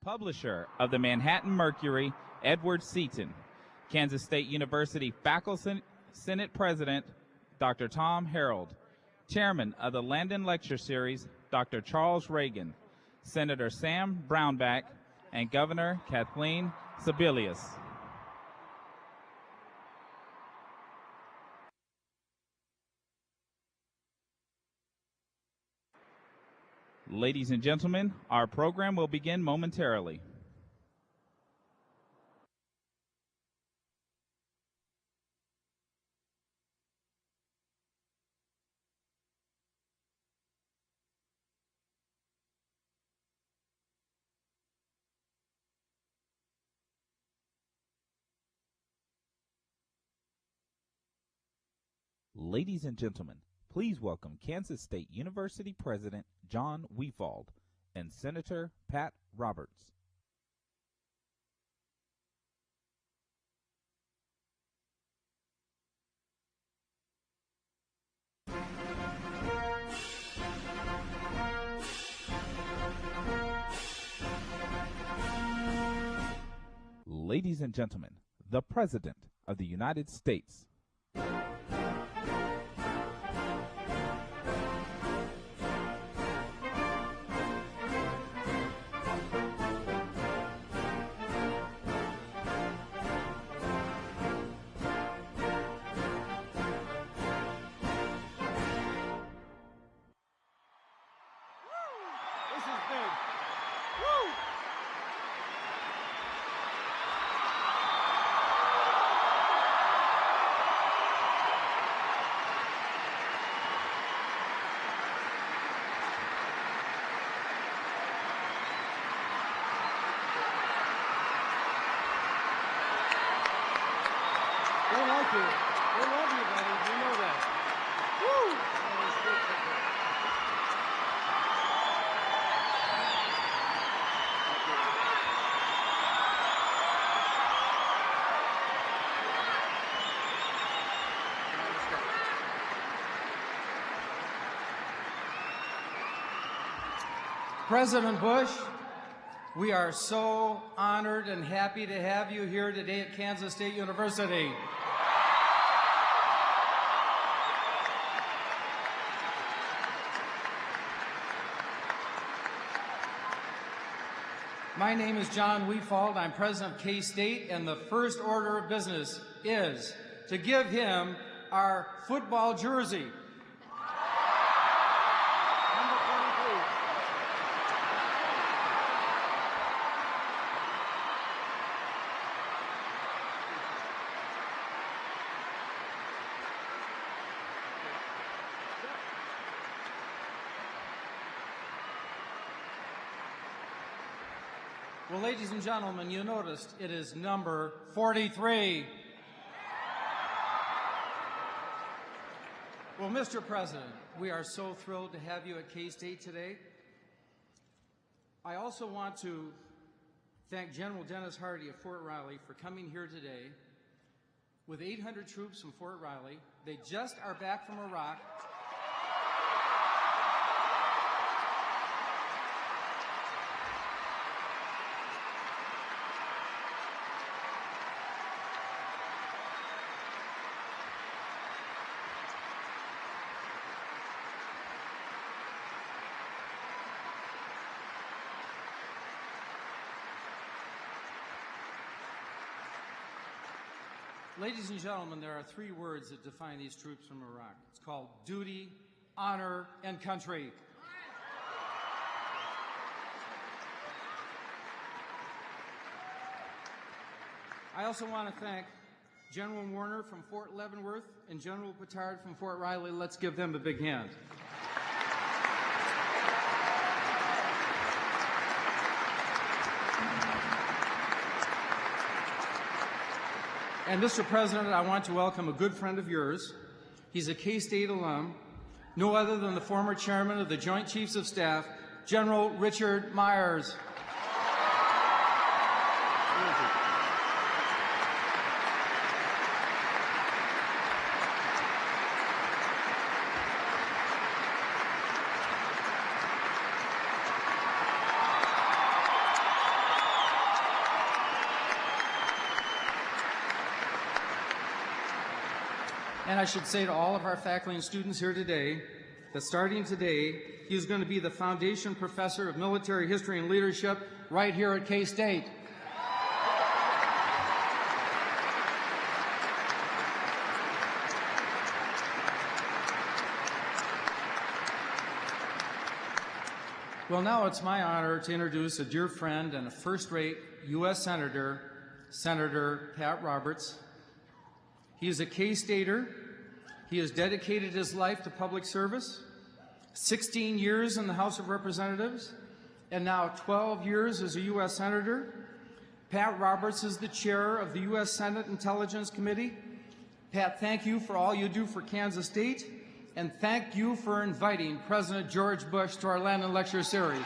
Publisher of the Manhattan Mercury, Edward Seaton. Kansas State University Faculty Senate President, Dr. Tom Harold. Chairman of the Landon Lecture Series, Dr. Charles Reagan. Senator Sam Brownback, and Governor Kathleen Sebelius. Ladies and gentlemen, our program will begin momentarily. Ladies and gentlemen, please welcome Kansas State University President John Weefald and Senator Pat Roberts. Ladies and gentlemen, the President of the United States. President Bush, we are so honored and happy to have you here today at Kansas State University. My name is John Weefald. I'm president of K-State, and the first order of business is to give him our football jersey. Well, ladies and gentlemen, you noticed it is number 43. Well, Mr. President, we are so thrilled to have you at K-State today. I also want to thank General Dennis Hardy of Fort Riley for coming here today with 800 troops from Fort Riley. They just are back from Iraq. Ladies and gentlemen, there are three words that define these troops from Iraq. It's called duty, honor, and country. I also want to thank General Warner from Fort Leavenworth and General Petard from Fort Riley. Let's give them a big hand. And Mr. President, I want to welcome a good friend of yours. He's a K-State alum, no other than the former chairman of the Joint Chiefs of Staff, General Richard Myers. And I should say to all of our faculty and students here today that starting today, he is going to be the Foundation Professor of Military History and Leadership right here at K-State. Well, now it's my honor to introduce a dear friend and a first-rate U.S. Senator, Senator Pat Roberts. He is a K-Stater. He has dedicated his life to public service, 16 years in the House of Representatives, and now 12 years as a U.S. Senator. Pat Roberts is the chair of the U.S. Senate Intelligence Committee. Pat, thank you for all you do for Kansas State, and thank you for inviting President George Bush to our Landon Lecture Series.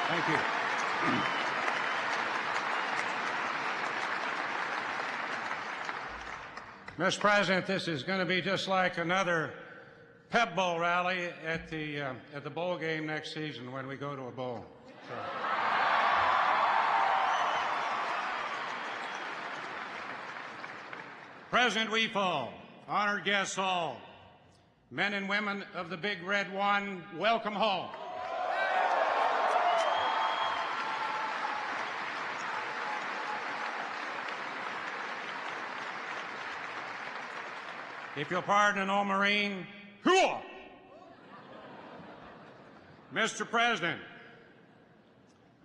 Thank you. Mr. President, this is going to be just like another Pep Bowl rally at the bowl game next season when we go to a bowl. So. President Weefall, honored guests all, men and women of the Big Red One, welcome home. If you'll pardon an old Marine, hooah! Mr. President,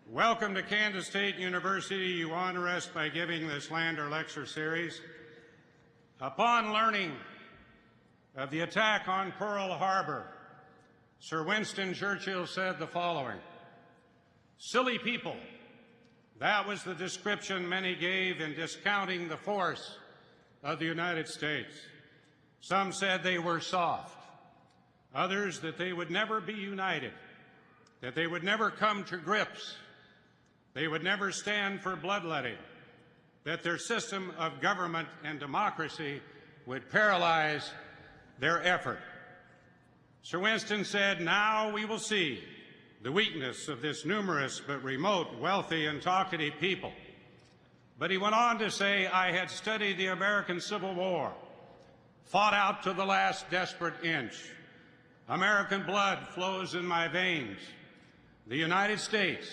welcome to Kansas State University. You honor us by giving this Lander Lecture Series. Upon learning of the attack on Pearl Harbor, Sir Winston Churchill said the following: "Silly people, that was the description many gave in discounting the force of the United States. Some said they were soft, others that they would never be united, that they would never come to grips, they would never stand for bloodletting, that their system of government and democracy would paralyze their effort." Sir Winston said, "Now we will see the weakness of this numerous but remote, wealthy, and talkative people." But he went on to say, "I had studied the American Civil War, fought out to the last desperate inch. American blood flows in my veins. The United States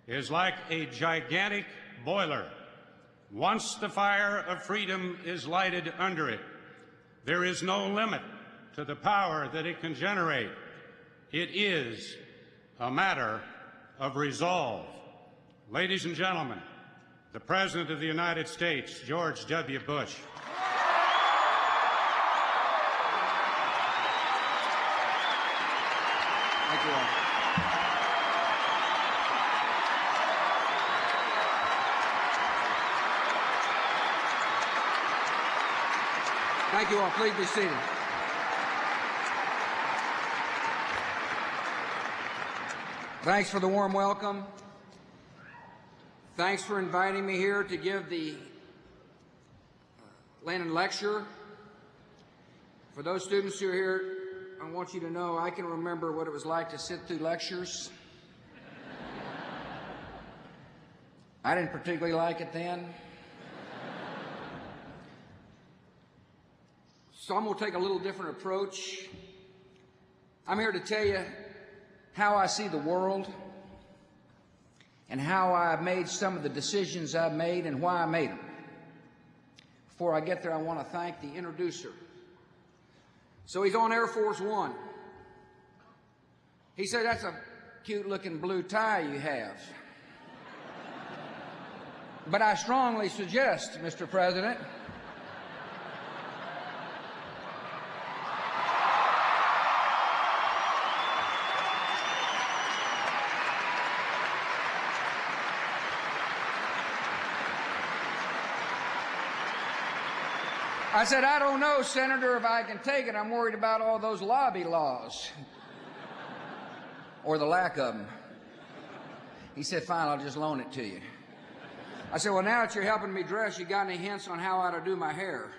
is like a gigantic boiler. Once the fire of freedom is lighted under it, there is no limit to the power that it can generate. It is a matter of resolve." Ladies and gentlemen, the President of the United States, George W. Bush. Thank you all. Thank you all. Please be seated. Thanks for the warm welcome. Thanks for inviting me here to give the Landon Lecture. For those students who are here, I want you to know I can remember what it was like to sit through lectures. I didn't particularly like it then. So I'm going to take a little different approach. I'm here to tell you how I see the world and how I've made some of the decisions I've made and why I made them. Before I get there, I want to thank the introducer. So he's on Air Force One. He said, "That's a cute-looking blue tie you have." But I strongly suggest, Mr. President, I said, "I don't know, Senator, if I can take it. I'm worried about all those lobby laws." Or the lack of them. He said, "Fine, I'll just loan it to you." I said, "Well, now that you're helping me dress, you got any hints on how I ought to do my hair?"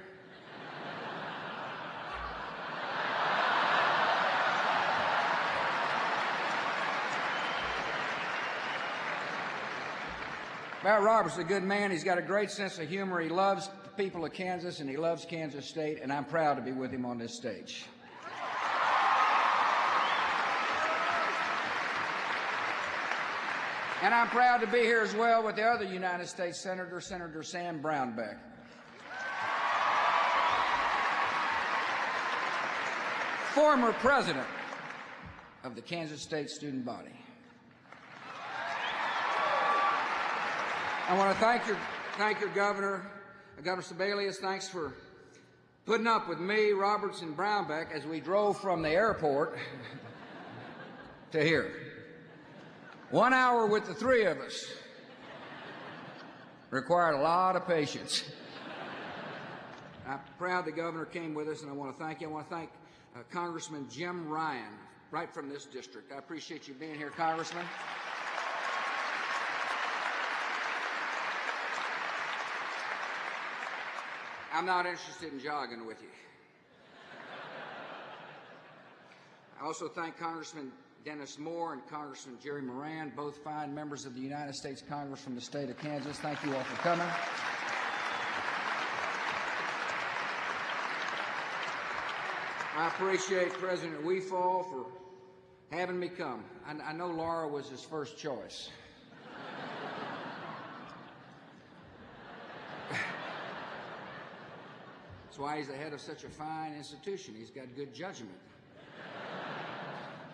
Matt Roberts is a good man. He's got a great sense of humor. He loves the people of Kansas, and he loves Kansas State, and I'm proud to be with him on this stage. And I'm proud to be here as well with the other United States Senator, Senator Sam Brownback. Former president of the Kansas State student body. I want to thank your governor, Governor Sebelius. Thanks for putting up with me, Roberts, and Brownback as we drove from the airport to here. 1 hour with the three of us required a lot of patience. I'm proud the governor came with us, and I want to thank you. I want to thank Congressman Jim Ryan, right from this district. I appreciate you being here, Congressman. I'm not interested in jogging with you. I also thank Congressman Dennis Moore and Congressman Jerry Moran, both fine members of the United States Congress from the state of Kansas. Thank you all for coming. I appreciate President Wefall for having me come. I know Laura was his first choice. That's why he's the head of such a fine institution. He's got good judgment.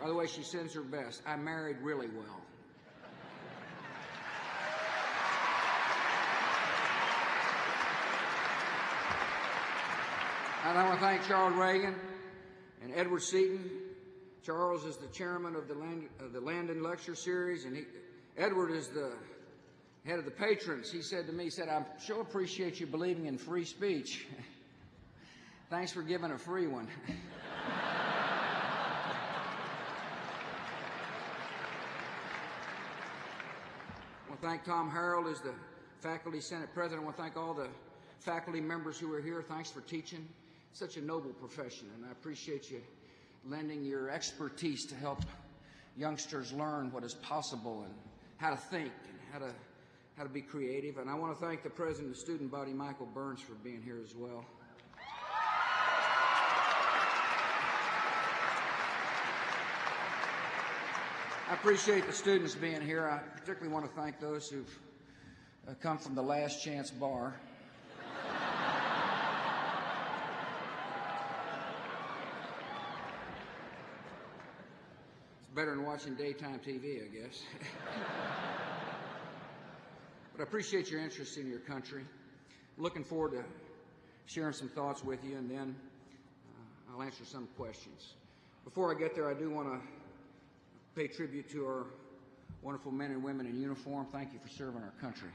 By the way, she sends her best. I married really well. And I want to thank Charles Reagan and Edward Seaton. Charles is the chairman of the Landon Lecture Series, and Edward is the head of the patrons. He said to me, I sure appreciate you believing in free speech. Thanks for giving a free one. I want to thank Tom Harold as the Faculty Senate President. I want to thank all the faculty members who are here. Thanks for teaching. It's such a noble profession, and I appreciate you lending your expertise to help youngsters learn what is possible and how to think and how to be creative. And I want to thank the President of the student body, Michael Burns, for being here as well. I appreciate the students being here. I particularly want to thank those who've come from the Last Chance Bar. It's better than watching daytime TV, I guess. But I appreciate your interest in your country. I'm looking forward to sharing some thoughts with you, and then I'll answer some questions. Before I get there, I do want to pay tribute to our wonderful men and women in uniform. Thank you for serving our country.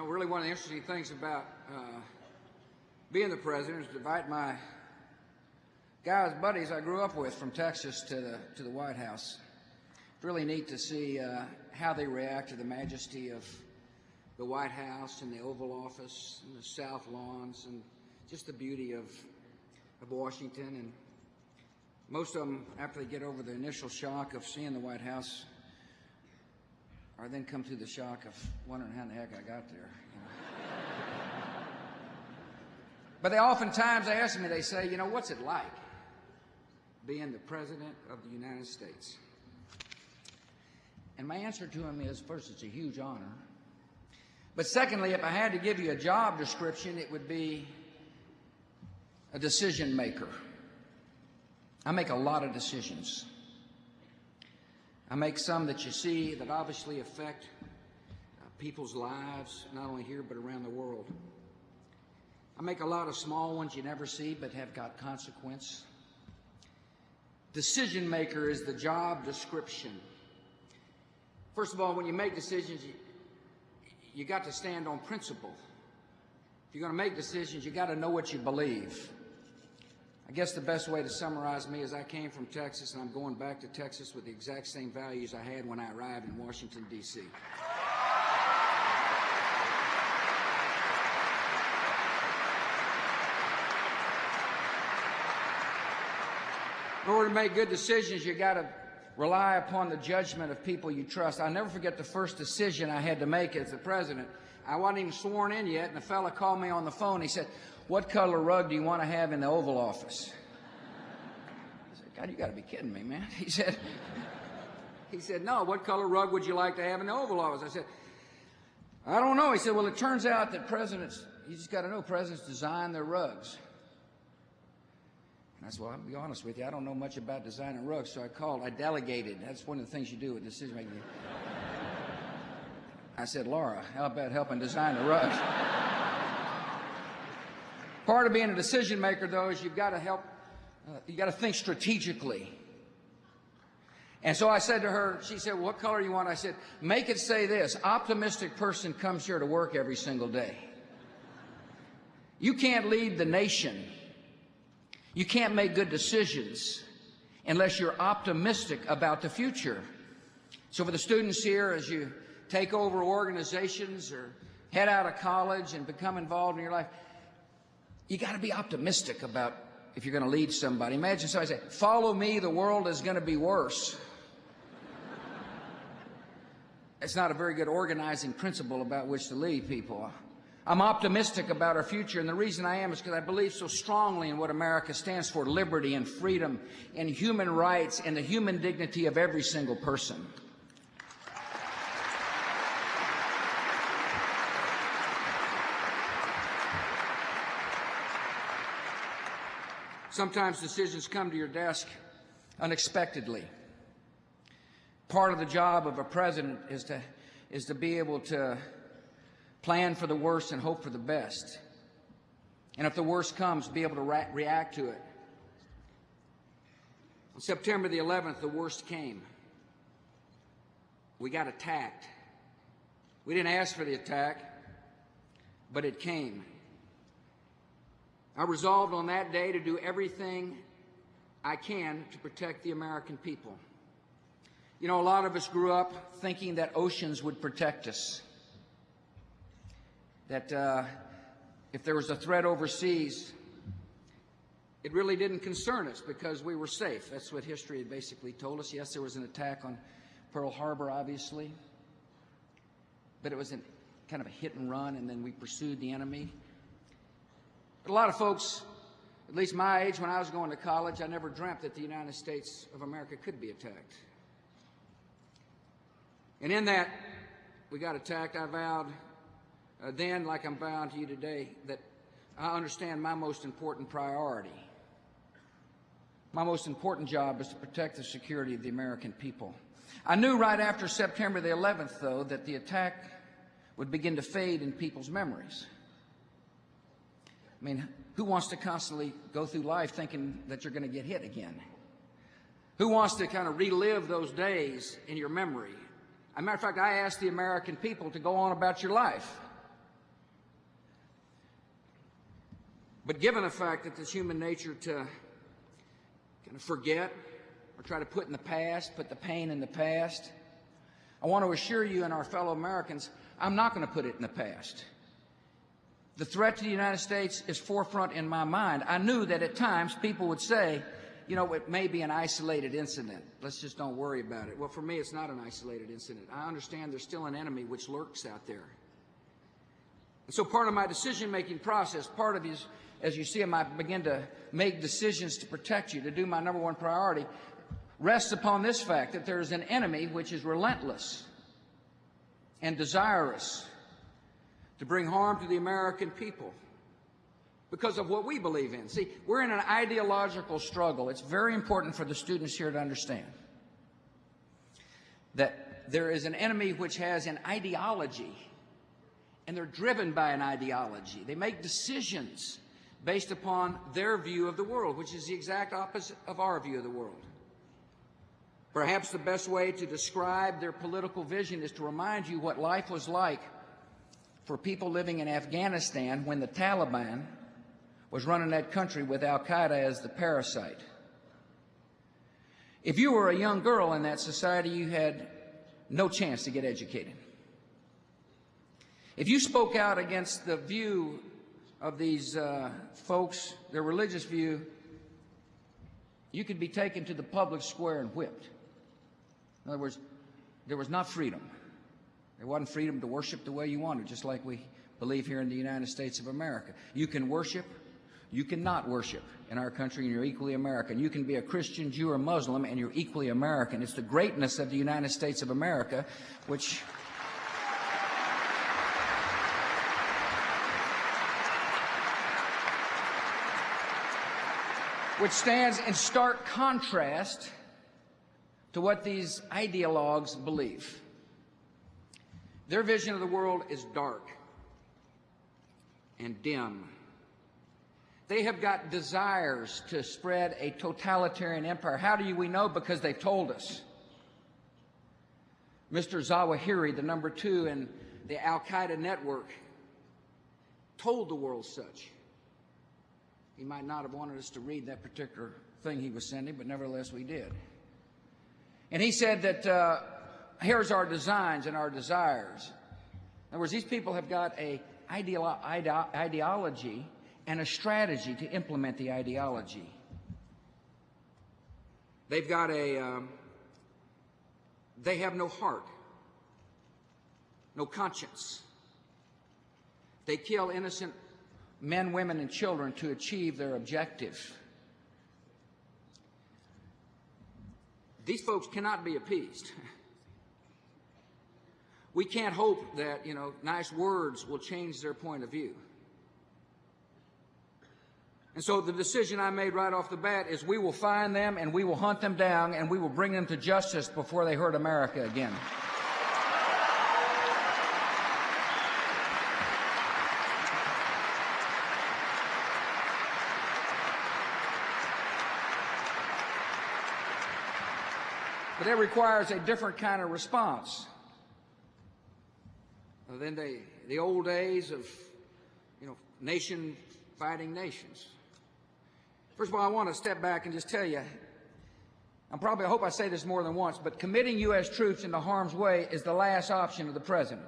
Really, one of the interesting things about being the president is to invite my guys, buddies I grew up with from Texas to the White House. It's really neat to see how they react to the majesty of the White House and the Oval Office and the South Lawns and just the beauty of Washington. And most of them, after they get over the initial shock of seeing the White House, or then come through the shock of wondering how in the heck I got there. But they oftentimes ask me, they say, what's it like being the President of the United States? And my answer to them is, first, it's a huge honor. But secondly, if I had to give you a job description, it would be a decision maker. I make a lot of decisions. I make some that you see that obviously affect people's lives, not only here but around the world. I make a lot of small ones you never see but have got consequence. decision maker is the job description. First of all, when you make decisions, you got to stand on principle. If you're going to make decisions, you got to know what you believe. I guess the best way to summarize me is I came from Texas, and I'm going back to Texas with the exact same values I had when I arrived in Washington, D.C. In order to make good decisions, you got to rely upon the judgment of people you trust. I'll never forget the first decision I had to make as the president. I wasn't even sworn in yet, and the fella called me on the phone. He said, "What color rug do you want to have in the Oval Office?" I said, "God, you got to be kidding me, man." He said, "No, what color rug would you like to have in the Oval Office?" I said, "I don't know." He said, "Well, it turns out that you just got to know presidents design their rugs." And I said, "Well, I'll be honest with you, I don't know much about designing rugs," so I delegated. That's one of the things you do with decision making. I said, "Laura, how about helping design the rugs?" Part of being a decision maker, though, is you've got to think strategically. And so I said to her, she said, "Well, what color do you want?" I said, "Make it say this: optimistic person comes here to work every single day." You can't lead the nation. You can't make good decisions unless you're optimistic about the future. So for the students here, as you take over organizations or head out of college and become involved in your life, you got to be optimistic about if you're going to lead somebody. Imagine somebody say, "Follow me, the world is going to be worse." It's not a very good organizing principle about which to lead people. I'm optimistic about our future, and the reason I am is because I believe so strongly in what America stands for: liberty and freedom and human rights and the human dignity of every single person. Sometimes decisions come to your desk unexpectedly. Part of the job of a president is to be able to plan for the worst and hope for the best. And if the worst comes, be able to react to it. On September the 11th, the worst came. We got attacked. We didn't ask for the attack, but it came. I resolved on that day to do everything I can to protect the American people. You know, a lot of us grew up thinking that oceans would protect us, that if there was a threat overseas, it really didn't concern us because we were safe. That's what history had basically told us. Yes, there was an attack on Pearl Harbor, obviously, but it was kind of a hit and run, and then we pursued the enemy. But a lot of folks, at least my age, when I was going to college, I never dreamt that the United States of America could be attacked. And in that we got attacked, I vowed then, like I'm vowing to you today, that I understand my most important priority. My most important job is to protect the security of the American people. I knew right after September the 11th, though, that the attack would begin to fade in people's memories. I mean, who wants to constantly go through life thinking that you're going to get hit again? Who wants to kind of relive those days in your memory? As a matter of fact, I asked the American people to go on about your life. But given the fact that it's human nature to kind of forget or try to put in the past, put the pain in the past, I want to assure you and our fellow Americans, I'm not going to put it in the past. The threat to the United States is forefront in my mind. I knew that at times people would say, you know, it may be an isolated incident. Let's just don't worry about it. Well, for me, it's not an isolated incident. I understand there's still an enemy which lurks out there. And so part of my decision-making process, part of is, as you see him, I begin to make decisions to protect you, to do my number one priority, rests upon this fact that there is an enemy which is relentless and desirous to bring harm to the American people because of what we believe in. See, we're in an ideological struggle. It's very important for the students here to understand that there is an enemy which has an ideology, and they're driven by an ideology. They make decisions based upon their view of the world, which is the exact opposite of our view of the world. Perhaps the best way to describe their political vision is to remind you what life was like for people living in Afghanistan when the Taliban was running that country with al-Qaeda as the parasite. If you were a young girl in that society, you had no chance to get educated. If you spoke out against the view of these folks, their religious view, you could be taken to the public square and whipped. In other words, there was not freedom. There wasn't freedom to worship the way you wanted, just like we believe here in the United States of America. You can worship, you cannot worship in our country, and you're equally American. You can be a Christian, Jew, or Muslim, and you're equally American. It's the greatness of the United States of America, which stands in stark contrast to what these ideologues believe. Their vision of the world is dark and dim. They have got desires to spread a totalitarian empire. How do we know? Because they've told us. Mr. Zawahiri, the number 2 in the al-Qaeda network, told the world such. He might not have wanted us to read that particular thing he was sending, but nevertheless we did. And he said that here's our designs and our desires. In other words, these people have got an ideology and a strategy to implement the ideology. They've got they have no heart, no conscience. They kill innocent men, women, and children to achieve their objective. These folks cannot be appeased. We can't hope that, nice words will change their point of view. And so the decision I made right off the bat is we will find them and we will hunt them down and we will bring them to justice before they hurt America again. But that requires a different kind of response than the old days of, nation fighting nations. First of all, I want to step back and just tell you, I hope I say this more than once, but committing U.S. troops into harm's way is the last option of the president.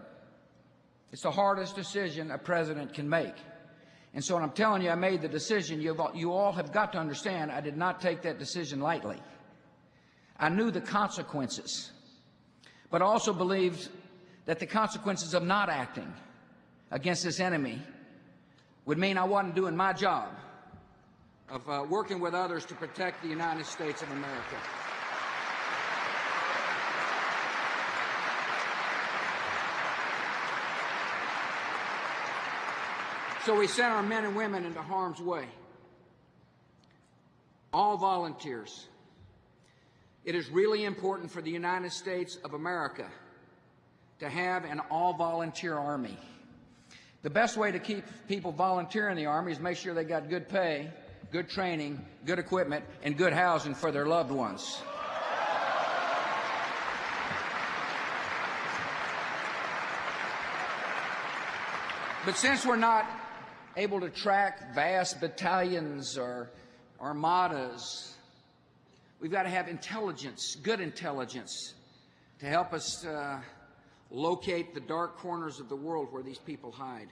It's the hardest decision a president can make. And so when I'm telling you I made the decision, you all have got to understand I did not take that decision lightly. I knew the consequences, but I also believed that the consequences of not acting against this enemy would mean I wasn't doing my job of working with others to protect the United States of America. So we sent our men and women into harm's way. All volunteers. It is really important for the United States of America to have an all-volunteer Army. The best way to keep people volunteering in the Army is make sure they got good pay, good training, good equipment, and good housing for their loved ones. But since we're not able to track vast battalions or armadas, we've got to have intelligence, good intelligence, to help us locate the dark corners of the world where these people hide.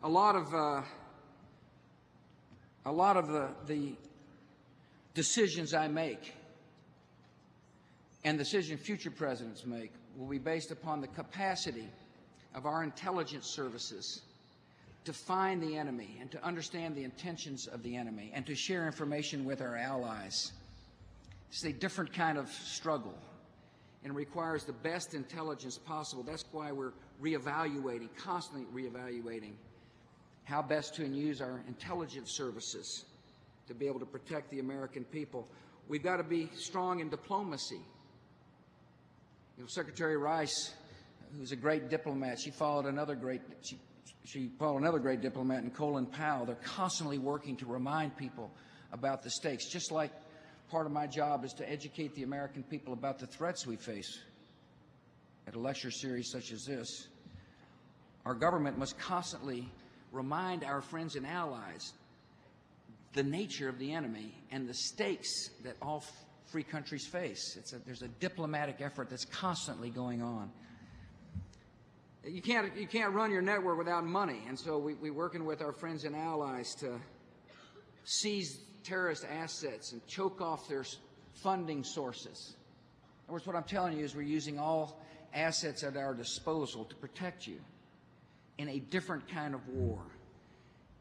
A lot of the decisions I make and decisions future presidents make will be based upon the capacity of our intelligence services to find the enemy and to understand the intentions of the enemy and to share information with our allies. It's a different kind of struggle and requires the best intelligence possible. That's why we're reevaluating, constantly reevaluating how best to use our intelligence services to be able to protect the American people. We've got to be strong in diplomacy. Secretary Rice, who's a great diplomat, she followed another great diplomat in Colin Powell. They're constantly working to remind people about the stakes, just like part of my job is to educate the American people about the threats we face. At a lecture series such as this, our government must constantly remind our friends and allies the nature of the enemy and the stakes that all free countries face. There's a diplomatic effort that's constantly going on. You can't run your network without money, and so we're working with our friends and allies to seize terrorist assets and choke off their funding sources. In other words, what I'm telling you is we're using all assets at our disposal to protect you in a different kind of war.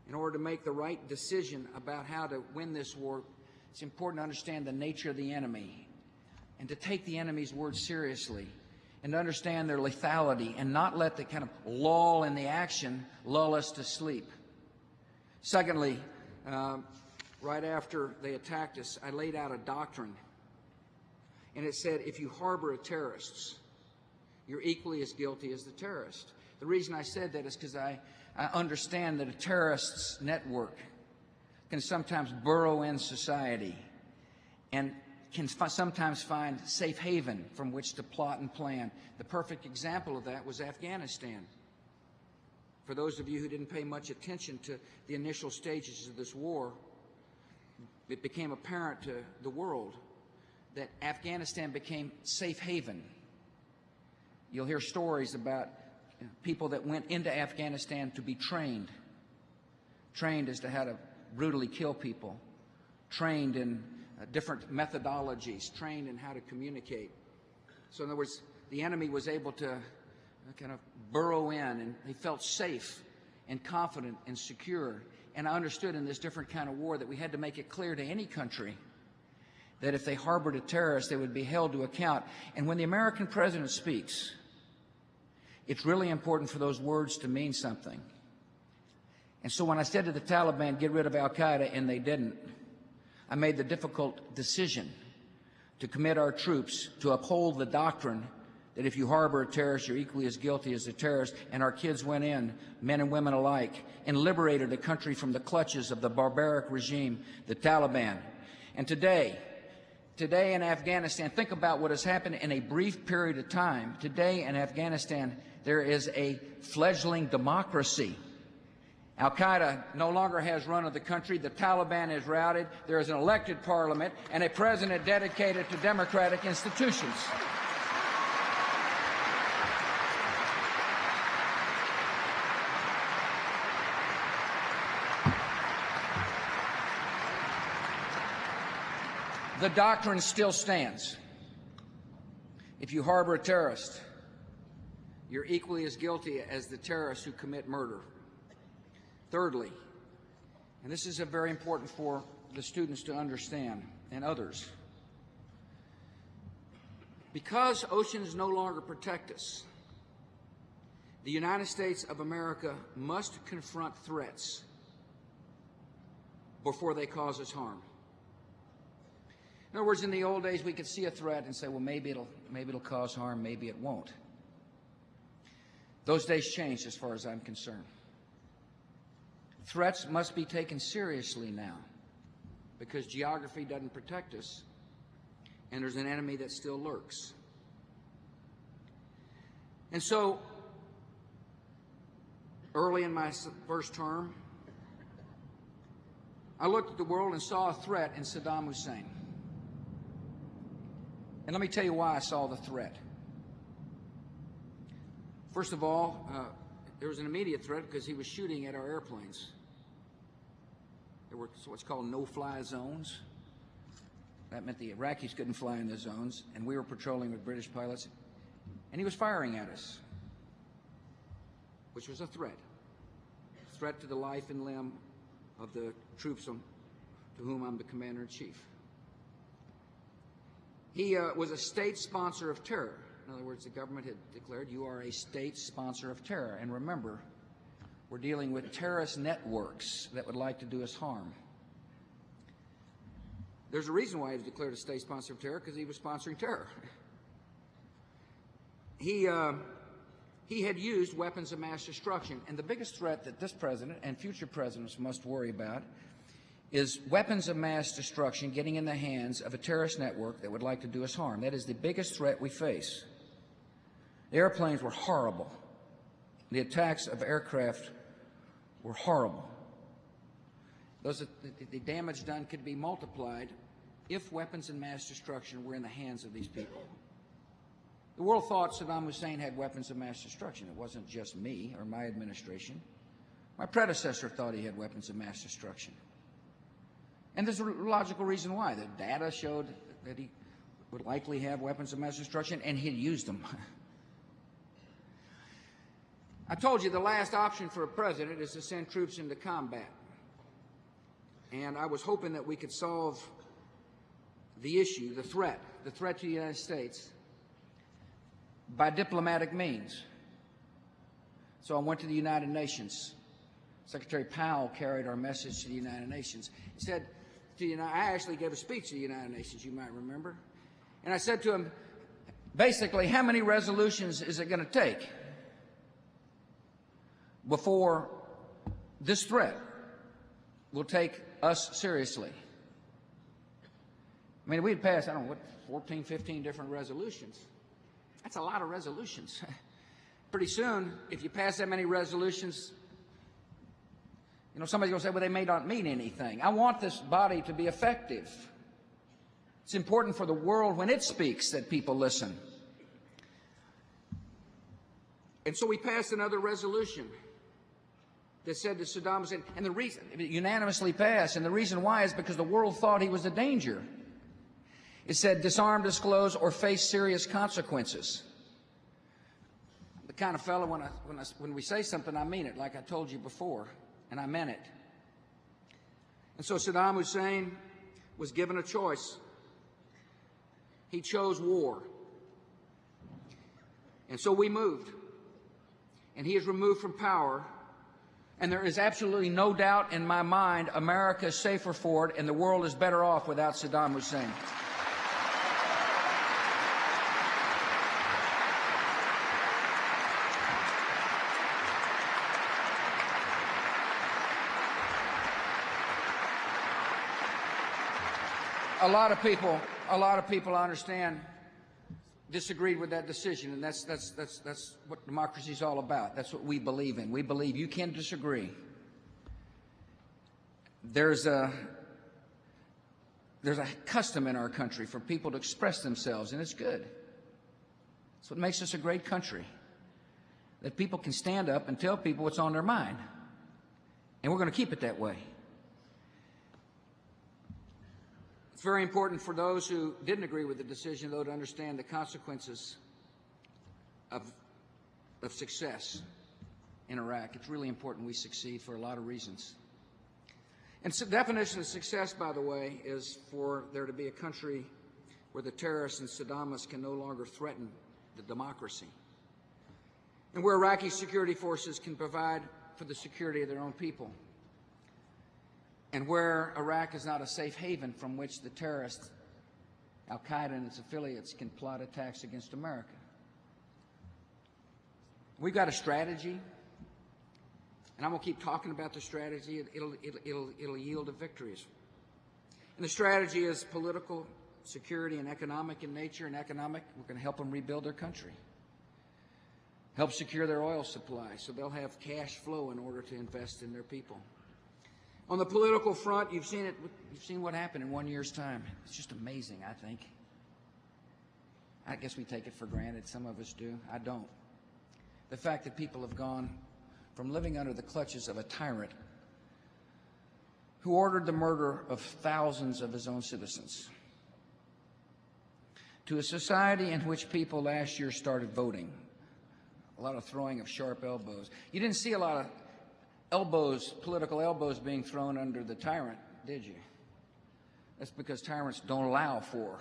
In order to make the right decision about how to win this war, it's important to understand the nature of the enemy and to take the enemy's words seriously and to understand their lethality and not let the kind of lull in the action lull us to sleep. Secondly, right after they attacked us, I laid out a doctrine, and it said, if you harbor terrorists, you're equally as guilty as the terrorist. The reason I said that is because I understand that a terrorist's network can sometimes burrow in society and can sometimes find safe haven from which to plot and plan. The perfect example of that was Afghanistan. For those of you who didn't pay much attention to the initial stages of this war, it became apparent to the world that Afghanistan became safe haven. You'll hear stories about people that went into Afghanistan to be trained as to how to brutally kill people, trained in different methodologies, trained in how to communicate. So in other words, the enemy was able to kind of burrow in, and they felt safe and confident and secure. And I understood in this different kind of war that we had to make it clear to any country that if they harbored a terrorist, they would be held to account. And when the American president speaks, it's really important for those words to mean something. And so when I said to the Taliban, get rid of al-Qaeda, and they didn't, I made the difficult decision to commit our troops to uphold the doctrine that if you harbor a terrorist, you're equally as guilty as the terrorist. And our kids went in, men and women alike, and liberated a country from the clutches of the barbaric regime, the Taliban. And today in Afghanistan, think about what has happened in a brief period of time. Today in Afghanistan, there is a fledgling democracy. Al-Qaeda no longer has run of the country. The Taliban is routed. There is an elected parliament and a president dedicated to democratic institutions. The doctrine still stands. If you harbor a terrorist, you're equally as guilty as the terrorists who commit murder. Thirdly, and this is very important for the students to understand and others, because oceans no longer protect us, the United States of America must confront threats before they cause us harm. In other words, in the old days, we could see a threat and say, well, maybe it'll cause harm, maybe it won't. Those days changed as far as I'm concerned. Threats must be taken seriously now because geography doesn't protect us, and there's an enemy that still lurks. And so, early in my first term, I looked at the world and saw a threat in Saddam Hussein. And let me tell you why I saw the threat. First of all, there was an immediate threat because he was shooting at our airplanes. There were what's called no-fly zones. That meant the Iraqis couldn't fly in the zones, and we were patrolling with British pilots, and he was firing at us, which was a threat to the life and limb of the troops to whom I'm the commander-in-chief. He was a state sponsor of terror. In other words, the government had declared, you are a state sponsor of terror. And remember, we're dealing with terrorist networks that would like to do us harm. There's a reason why he was declared a state sponsor of terror, because he was sponsoring terror. He had used weapons of mass destruction. And the biggest threat that this president and future presidents must worry about is weapons of mass destruction getting in the hands of a terrorist network that would like to do us harm. That is the biggest threat we face. The airplanes were horrible. The attacks of aircraft were horrible. The damage done could be multiplied if weapons of mass destruction were in the hands of these people. The world thought Saddam Hussein had weapons of mass destruction. It wasn't just me or my administration. My predecessor thought he had weapons of mass destruction. And there's a logical reason why. The data showed that he would likely have weapons of mass destruction, and he'd used them. I told you the last option for a president is to send troops into combat. And I was hoping that we could solve the issue, the threat to the United States, by diplomatic means. So I went to the United Nations. Secretary Powell carried our message to the United Nations. He said, I actually gave a speech to the United Nations, you might remember. And I said to him, basically, how many resolutions is it going to take before this threat will take us seriously? I mean, we'd passed, 14, 15 different resolutions. That's a lot of resolutions. Pretty soon, if you pass that many resolutions, somebody's going to say, well, they may not mean anything. I want this body to be effective. It's important for the world when it speaks that people listen. And so we passed another resolution that said to Saddam Hussein, and the reason, it unanimously passed, and the reason why is because the world thought he was a danger. It said, disarm, disclose, or face serious consequences. The kind of fellow, when we say something, I mean it, like I told you before. And I meant it. And so Saddam Hussein was given a choice. He chose war. And so we moved. And he is removed from power. And there is absolutely no doubt in my mind America is safer for it and the world is better off without Saddam Hussein. A lot of people I understand disagreed with that decision, and that's what democracy is all about. That's what we believe in. We believe you can disagree. There's a custom in our country for people to express themselves, and it's good. It's what makes us a great country, that people can stand up and tell people what's on their mind, and we're going to keep it that way. It's very important for those who didn't agree with the decision, though, to understand the consequences of success in Iraq. It's really important we succeed for a lot of reasons. And so the definition of success, by the way, is for there to be a country where the terrorists and Saddamists can no longer threaten the democracy, and where Iraqi security forces can provide for the security of their own people, and where Iraq is not a safe haven from which the terrorists, Al-Qaeda and its affiliates, can plot attacks against America. We've got a strategy, and I'm going to keep talking about the strategy. It'll yield to victories. And the strategy is political, security, and economic in nature. And economic, we're going to help them rebuild their country, help secure their oil supply so they'll have cash flow in order to invest in their people. On the political front, you've seen it. You've seen what happened in 1 year's time. It's just amazing, I think. I guess we take it for granted. Some of us do. I don't. The fact that people have gone from living under the clutches of a tyrant who ordered the murder of thousands of his own citizens to a society in which people last year started voting. A lot of throwing of sharp elbows. You didn't see a lot of political elbows being thrown under the tyrant, did you? That's because tyrants don't allow for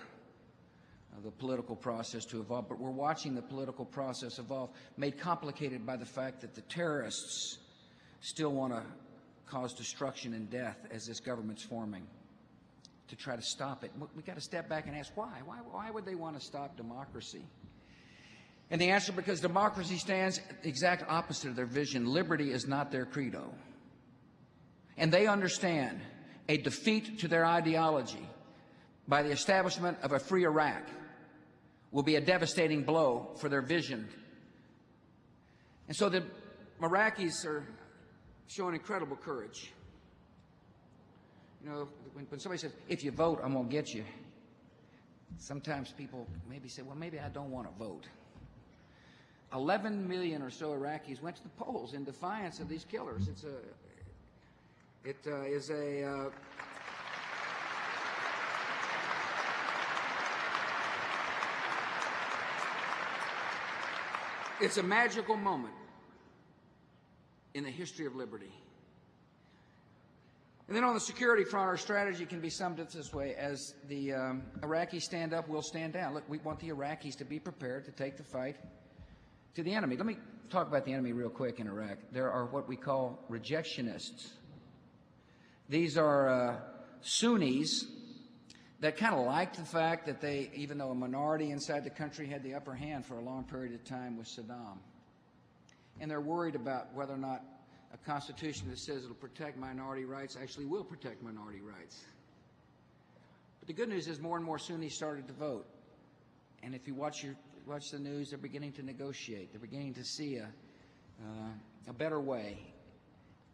the political process to evolve. But we're watching the political process evolve, made complicated by the fact that the terrorists still want to cause destruction and death as this government's forming to try to stop it. We've got to step back and ask why. Why would they want to stop democracy? And the answer, because democracy stands the exact opposite of their vision. Liberty is not their credo. And they understand, a defeat to their ideology by the establishment of a free Iraq will be a devastating blow for their vision. And so the Iraqis are showing incredible courage. You know, when somebody says, if you vote, I'm going to get you, sometimes people maybe say, well, maybe I don't want to vote. 11 million or so Iraqis went to the polls in defiance of these killers. It's a magical moment in the history of liberty. And then on the security front, our strategy can be summed up this way. As the Iraqis stand up, we'll stand down. Look, we want the Iraqis to be prepared to take the fight to the enemy. Let me talk about the enemy real quick in Iraq. There are what we call rejectionists. These are Sunnis that kind of like the fact that they, even though a minority inside the country, had the upper hand for a long period of time with Saddam. And they're worried about whether or not a constitution that says it'll protect minority rights actually will protect minority rights. But the good news is more and more Sunnis started to vote. And if you watch the news, they're beginning to negotiate. They're beginning to see a better way.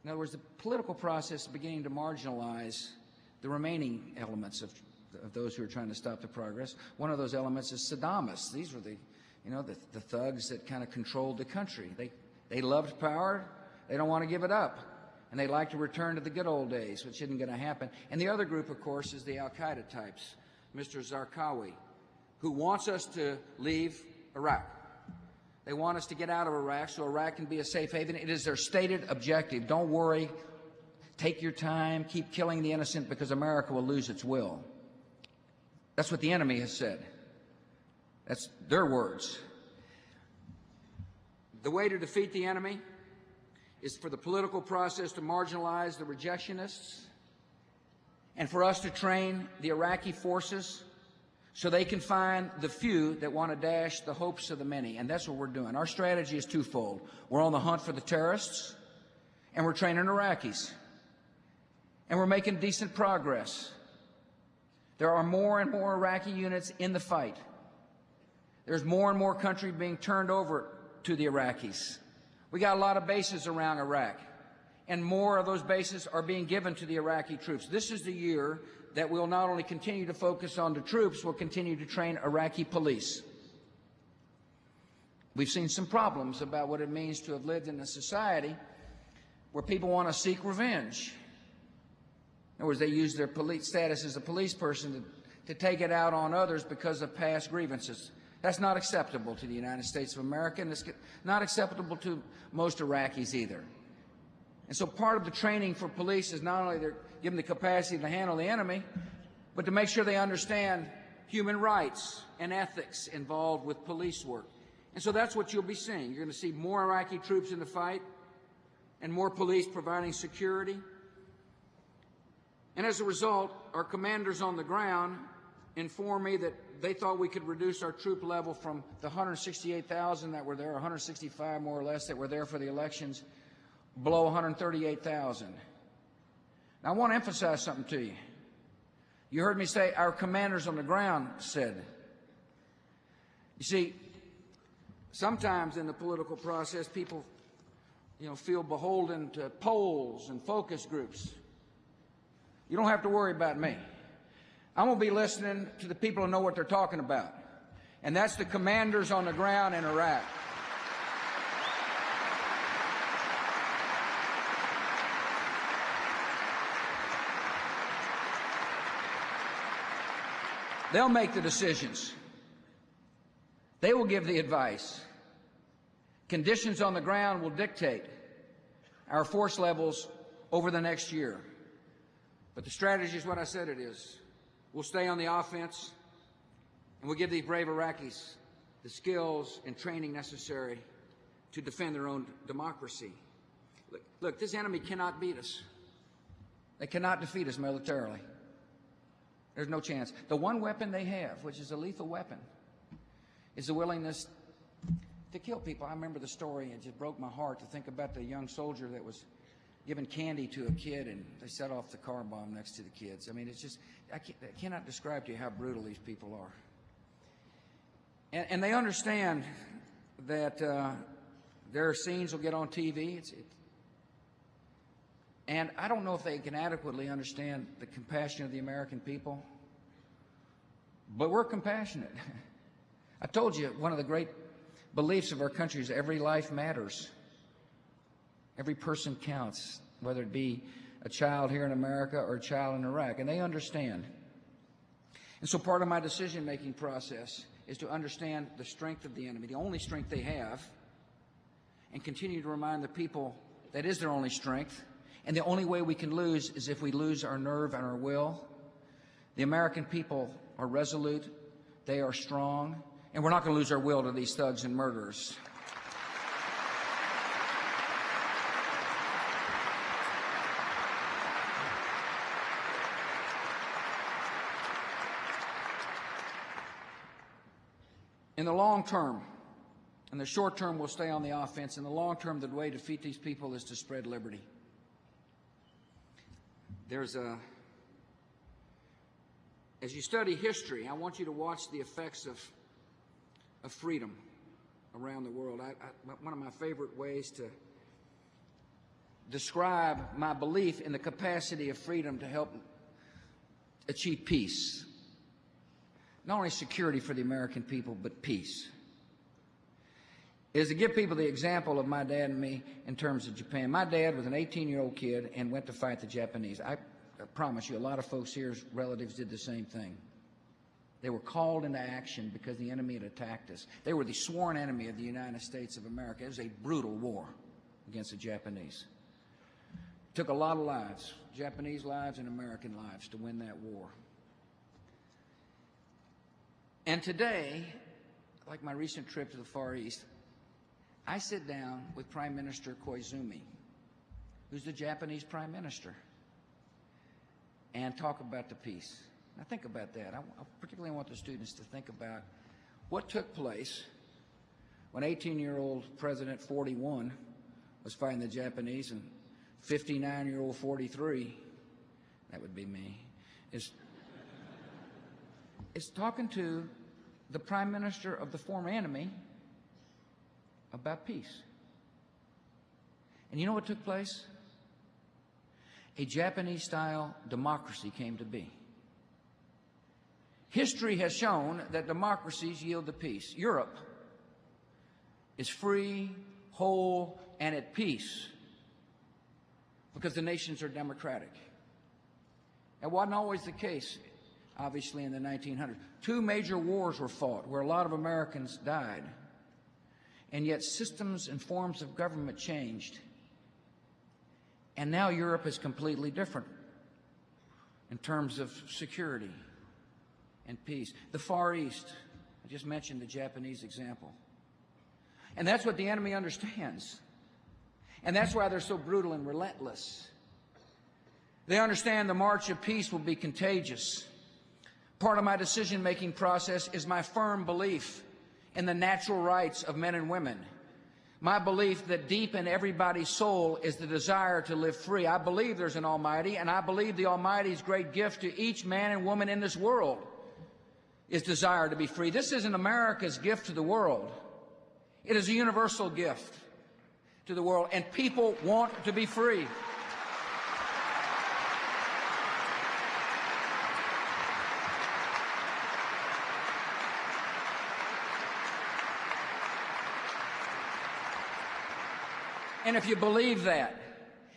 In other words, the political process is beginning to marginalize the remaining elements of those who are trying to stop the progress. One of those elements is Saddamists. These were the thugs that kind of controlled the country. They loved power. They don't want to give it up. And they like to return to the good old days, which isn't going to happen. And the other group, of course, is the al-Qaeda types, Mr. Zarqawi, who wants us to leave Iraq. They want us to get out of Iraq so Iraq can be a safe haven. It is their stated objective. Don't worry. Take your time. Keep killing the innocent because America will lose its will. That's what the enemy has said. That's their words. The way to defeat the enemy is for the political process to marginalize the rejectionists and for us to train the Iraqi forces so they can find the few that want to dash the hopes of the many. And that's what we're doing. Our strategy is twofold. We're on the hunt for the terrorists, and we're training Iraqis. And we're making decent progress. There are more and more Iraqi units in the fight. There's more and more country being turned over to the Iraqis. We got a lot of bases around Iraq, and more of those bases are being given to the Iraqi troops. This is the year that we'll not only continue to focus on the troops, we'll continue to train Iraqi police. We've seen some problems about what it means to have lived in a society where people want to seek revenge. In other words, they use their police status as a police person to take it out on others because of past grievances. That's not acceptable to the United States of America, and it's not acceptable to most Iraqis either. And so part of the training for police is not only they're given the capacity to handle the enemy, but to make sure they understand human rights and ethics involved with police work. And so that's what you'll be seeing. You're going to see more Iraqi troops in the fight and more police providing security. And as a result, our commanders on the ground informed me that they thought we could reduce our troop level from the 168,000 that were there, 165 more or less that were there for the elections, below 138,000. Now, I want to emphasize something to you. You heard me say our commanders on the ground said. You see, sometimes in the political process, people, feel beholden to polls and focus groups. You don't have to worry about me. I'm going to be listening to the people who know what they're talking about, and that's the commanders on the ground in Iraq. They'll make the decisions. They will give the advice. Conditions on the ground will dictate our force levels over the next year. But the strategy is what I said it is. We'll stay on the offense, and we'll give these brave Iraqis the skills and training necessary to defend their own democracy. Look, this enemy cannot beat us. They cannot defeat us militarily. There's no chance. The one weapon they have, which is a lethal weapon, is the willingness to kill people. I remember the story. It just broke my heart to think about the young soldier that was giving candy to a kid and they set off the car bomb next to the kids. I mean, it's just, I cannot describe to you how brutal these people are. And they understand that their scenes will get on TV. And I don't know if they can adequately understand the compassion of the American people, but we're compassionate. I told you, one of the great beliefs of our country is every life matters. Every person counts, whether it be a child here in America or a child in Iraq, and they understand. And so part of my decision-making process is to understand the strength of the enemy, the only strength they have, and continue to remind the people that is their only strength, and the only way we can lose is if we lose our nerve and our will. The American people are resolute, they are strong, and we're not going to lose our will to these thugs and murderers. In the long term, in the short term, we'll stay on the offense. In the long term, the way to defeat these people is to spread liberty. As you study history, I want you to watch the effects of freedom around the world. One of my favorite ways to describe my belief in the capacity of freedom to help achieve peace. Not only security for the American people, but peace, is to give people the example of my dad and me in terms of Japan. My dad was an 18-year-old kid and went to fight the Japanese. I promise you, a lot of folks here's relatives did the same thing. They were called into action because the enemy had attacked us. They were the sworn enemy of the United States of America. It was a brutal war against the Japanese. It took a lot of lives, Japanese lives and American lives, to win that war. And today, like my recent trip to the Far East, I sit down with Prime Minister Koizumi, who's the Japanese Prime Minister, and talk about the peace. Now think about that. I particularly want the students to think about what took place when 18-year-old President 41 was fighting the Japanese and 59-year-old 43, that would be me, is talking to the Prime Minister of the former enemy about peace. And you know what took place? A Japanese-style democracy came to be. History has shown that democracies yield to peace. Europe is free, whole, and at peace because the nations are democratic. That wasn't always the case, obviously, in the 1900s. 2 major wars were fought where a lot of Americans died, and yet systems and forms of government changed. And now Europe is completely different in terms of security and peace. The Far East, I just mentioned the Japanese example. And that's what the enemy understands. And that's why they're so brutal and relentless. They understand the march of peace will be contagious. Part of my decision-making process is my firm belief in the natural rights of men and women. My belief that deep in everybody's soul is the desire to live free. I believe there's an Almighty, and I believe the Almighty's great gift to each man and woman in this world is desire to be free. This isn't America's gift to the world. It is a universal gift to the world, and people want to be free. And if you believe that,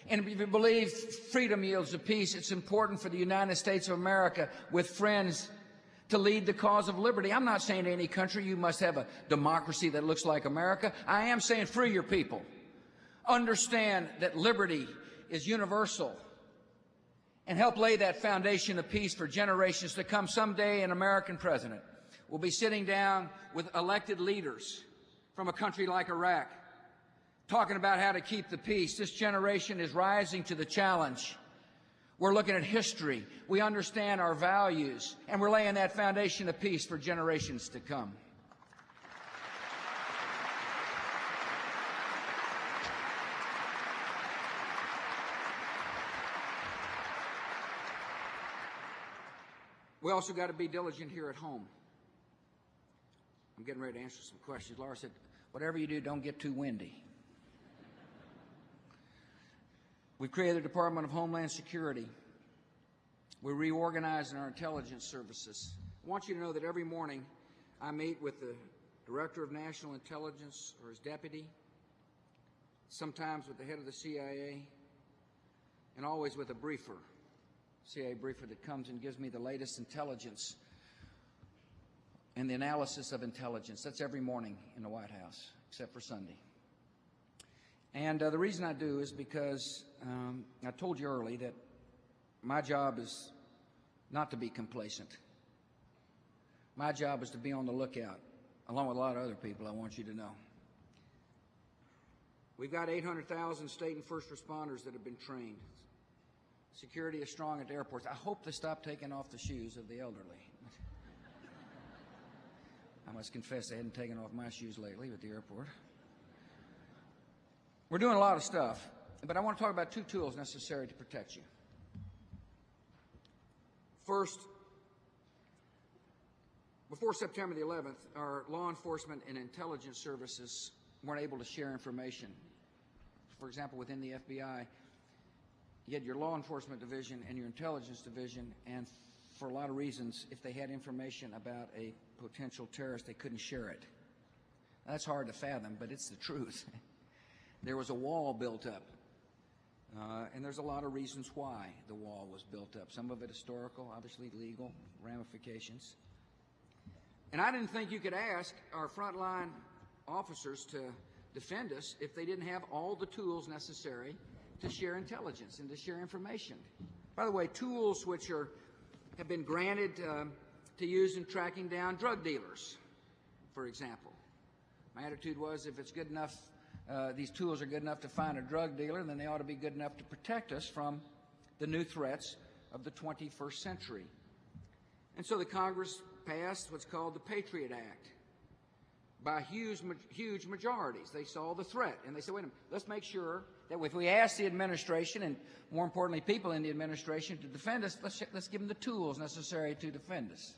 and if you believe freedom yields to peace, it's important for the United States of America with friends to lead the cause of liberty. I'm not saying to any country you must have a democracy that looks like America. I am saying free your people. Understand that liberty is universal and help lay that foundation of peace for generations to come. Someday an American president will be sitting down with elected leaders from a country like Iraq, talking about how to keep the peace. This generation is rising to the challenge. We're looking at history. We understand our values, and we're laying that foundation of peace for generations to come. We also got to be diligent here at home. I'm getting ready to answer some questions. Laura said, whatever you do, don't get too windy. We've created the Department of Homeland Security. We're reorganizing our intelligence services. I want you to know that every morning I meet with the Director of National Intelligence or his deputy, sometimes with the head of the CIA, and always with a briefer, CIA briefer that comes and gives me the latest intelligence and the analysis of intelligence. That's every morning in the White House, except for Sunday. And the reason I do is because I told you early that my job is not to be complacent. My job is to be on the lookout, along with a lot of other people, I want you to know. We've got 800,000 state and first responders that have been trained. Security is strong at the airports. I hope they stop taking off the shoes of the elderly. I must confess they hadn't taken off my shoes lately at the airport. We're doing a lot of stuff, but I want to talk about two tools necessary to protect you. First, before September the 11th, our law enforcement and intelligence services weren't able to share information. For example, within the FBI, you had your law enforcement division and your intelligence division, and for a lot of reasons, if they had information about a potential terrorist, they couldn't share it. Now, that's hard to fathom, but it's the truth. There was a wall built up, and there's a lot of reasons why the wall was built up. Some of it historical, obviously legal ramifications. And I didn't think you could ask our frontline officers to defend us if they didn't have all the tools necessary to share intelligence and to share information. By the way, tools which have been granted to use in tracking down drug dealers, for example. My attitude was, if it's good enough, these tools are good enough to find a drug dealer, then they ought to be good enough to protect us from the new threats of the 21st century. And so the Congress passed what's called the Patriot Act by huge majorities. They saw the threat, and they said, wait a minute, let's make sure that if we ask the administration, and more importantly, people in the administration, to defend us, let's give them the tools necessary to defend us.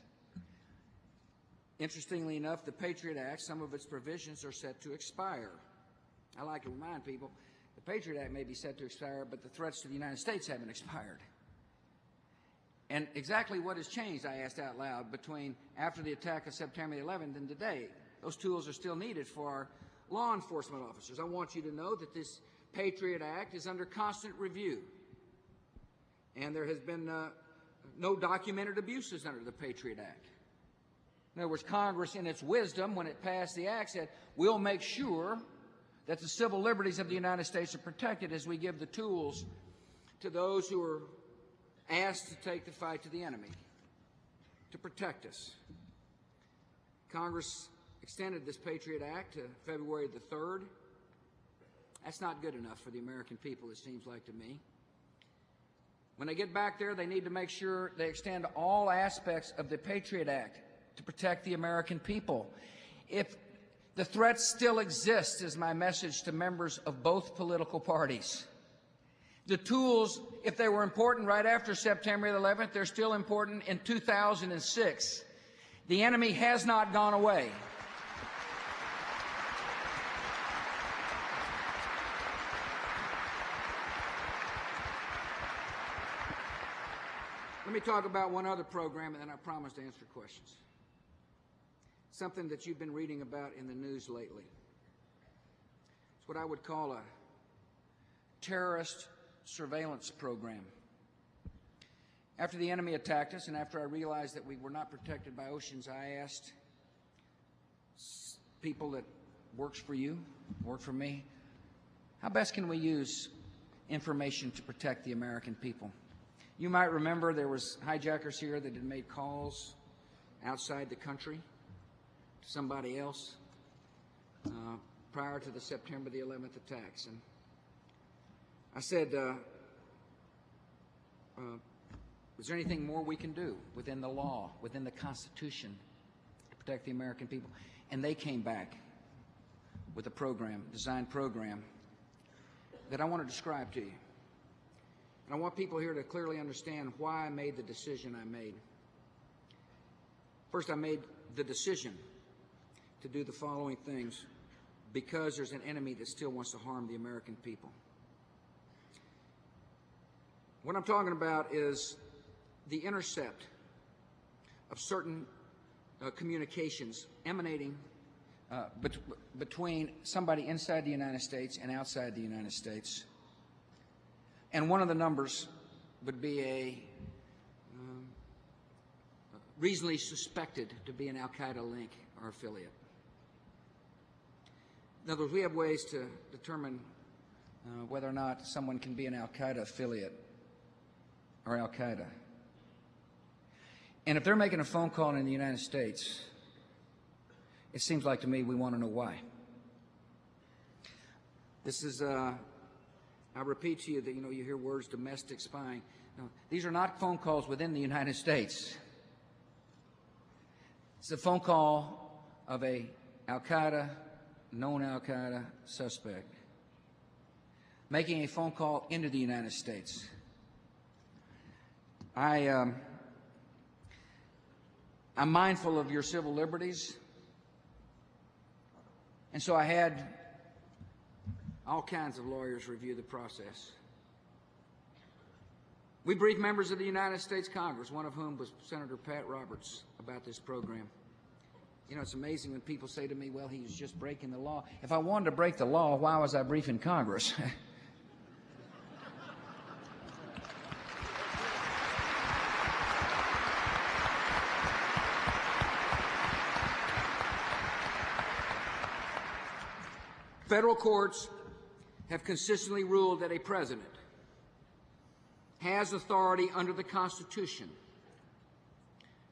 Interestingly enough, the Patriot Act, some of its provisions are set to expire. I like to remind people, the Patriot Act may be set to expire, but the threats to the United States haven't expired. And exactly what has changed, I asked out loud, between after the attack of September 11th and today? Those tools are still needed for our law enforcement officers. I want you to know that this Patriot Act is under constant review. And there has been no documented abuses under the Patriot Act. In other words, Congress, in its wisdom, when it passed the act, said, we'll make sure that the civil liberties of the United States are protected as we give the tools to those who are asked to take the fight to the enemy, to protect us. Congress extended this Patriot Act to February the 3rd. That's not good enough for the American people, it seems like to me. When they get back there, they need to make sure they extend all aspects of the Patriot Act to protect the American people. If the threat still exists, is my message to members of both political parties. The tools, if they were important right after September 11th, they're still important in 2006. The enemy has not gone away. Let me talk about one other program, and then I promise to answer questions. Something that you've been reading about in the news lately. It's what I would call a terrorist surveillance program. After the enemy attacked us, and after I realized that we were not protected by oceans, I asked people that work for me, how best can we use information to protect the American people? You might remember there was hijackers here that had made calls outside the country to somebody else prior to the September the 11th attacks. And I said, is there anything more we can do within the law, within the Constitution, to protect the American people? And they came back with a program, design program, that I want to describe to you. And I want people here to clearly understand why I made the decision I made. First, I made the decision to do the following things because there's an enemy that still wants to harm the American people. What I'm talking about is the intercept of certain communications emanating between somebody inside the United States and outside the United States. And one of the numbers would be a reasonably suspected to be an al-Qaeda link or affiliate. In other words, we have ways to determine whether or not someone can be an al-Qaeda affiliate or al-Qaeda. And if they're making a phone call in the United States, it seems like to me we want to know why. This is, I repeat to you that, you hear words domestic spying. No, these are not phone calls within the United States. It's a phone call of a known al-Qaeda suspect making a phone call into the United States. I'm mindful of your civil liberties, and so I had all kinds of lawyers review the process. We briefed members of the United States Congress, one of whom was Senator Pat Roberts, about this program. It's amazing when people say to me, well, he was just breaking the law. If I wanted to break the law, why was I briefing Congress? Federal courts have consistently ruled that a president has authority under the Constitution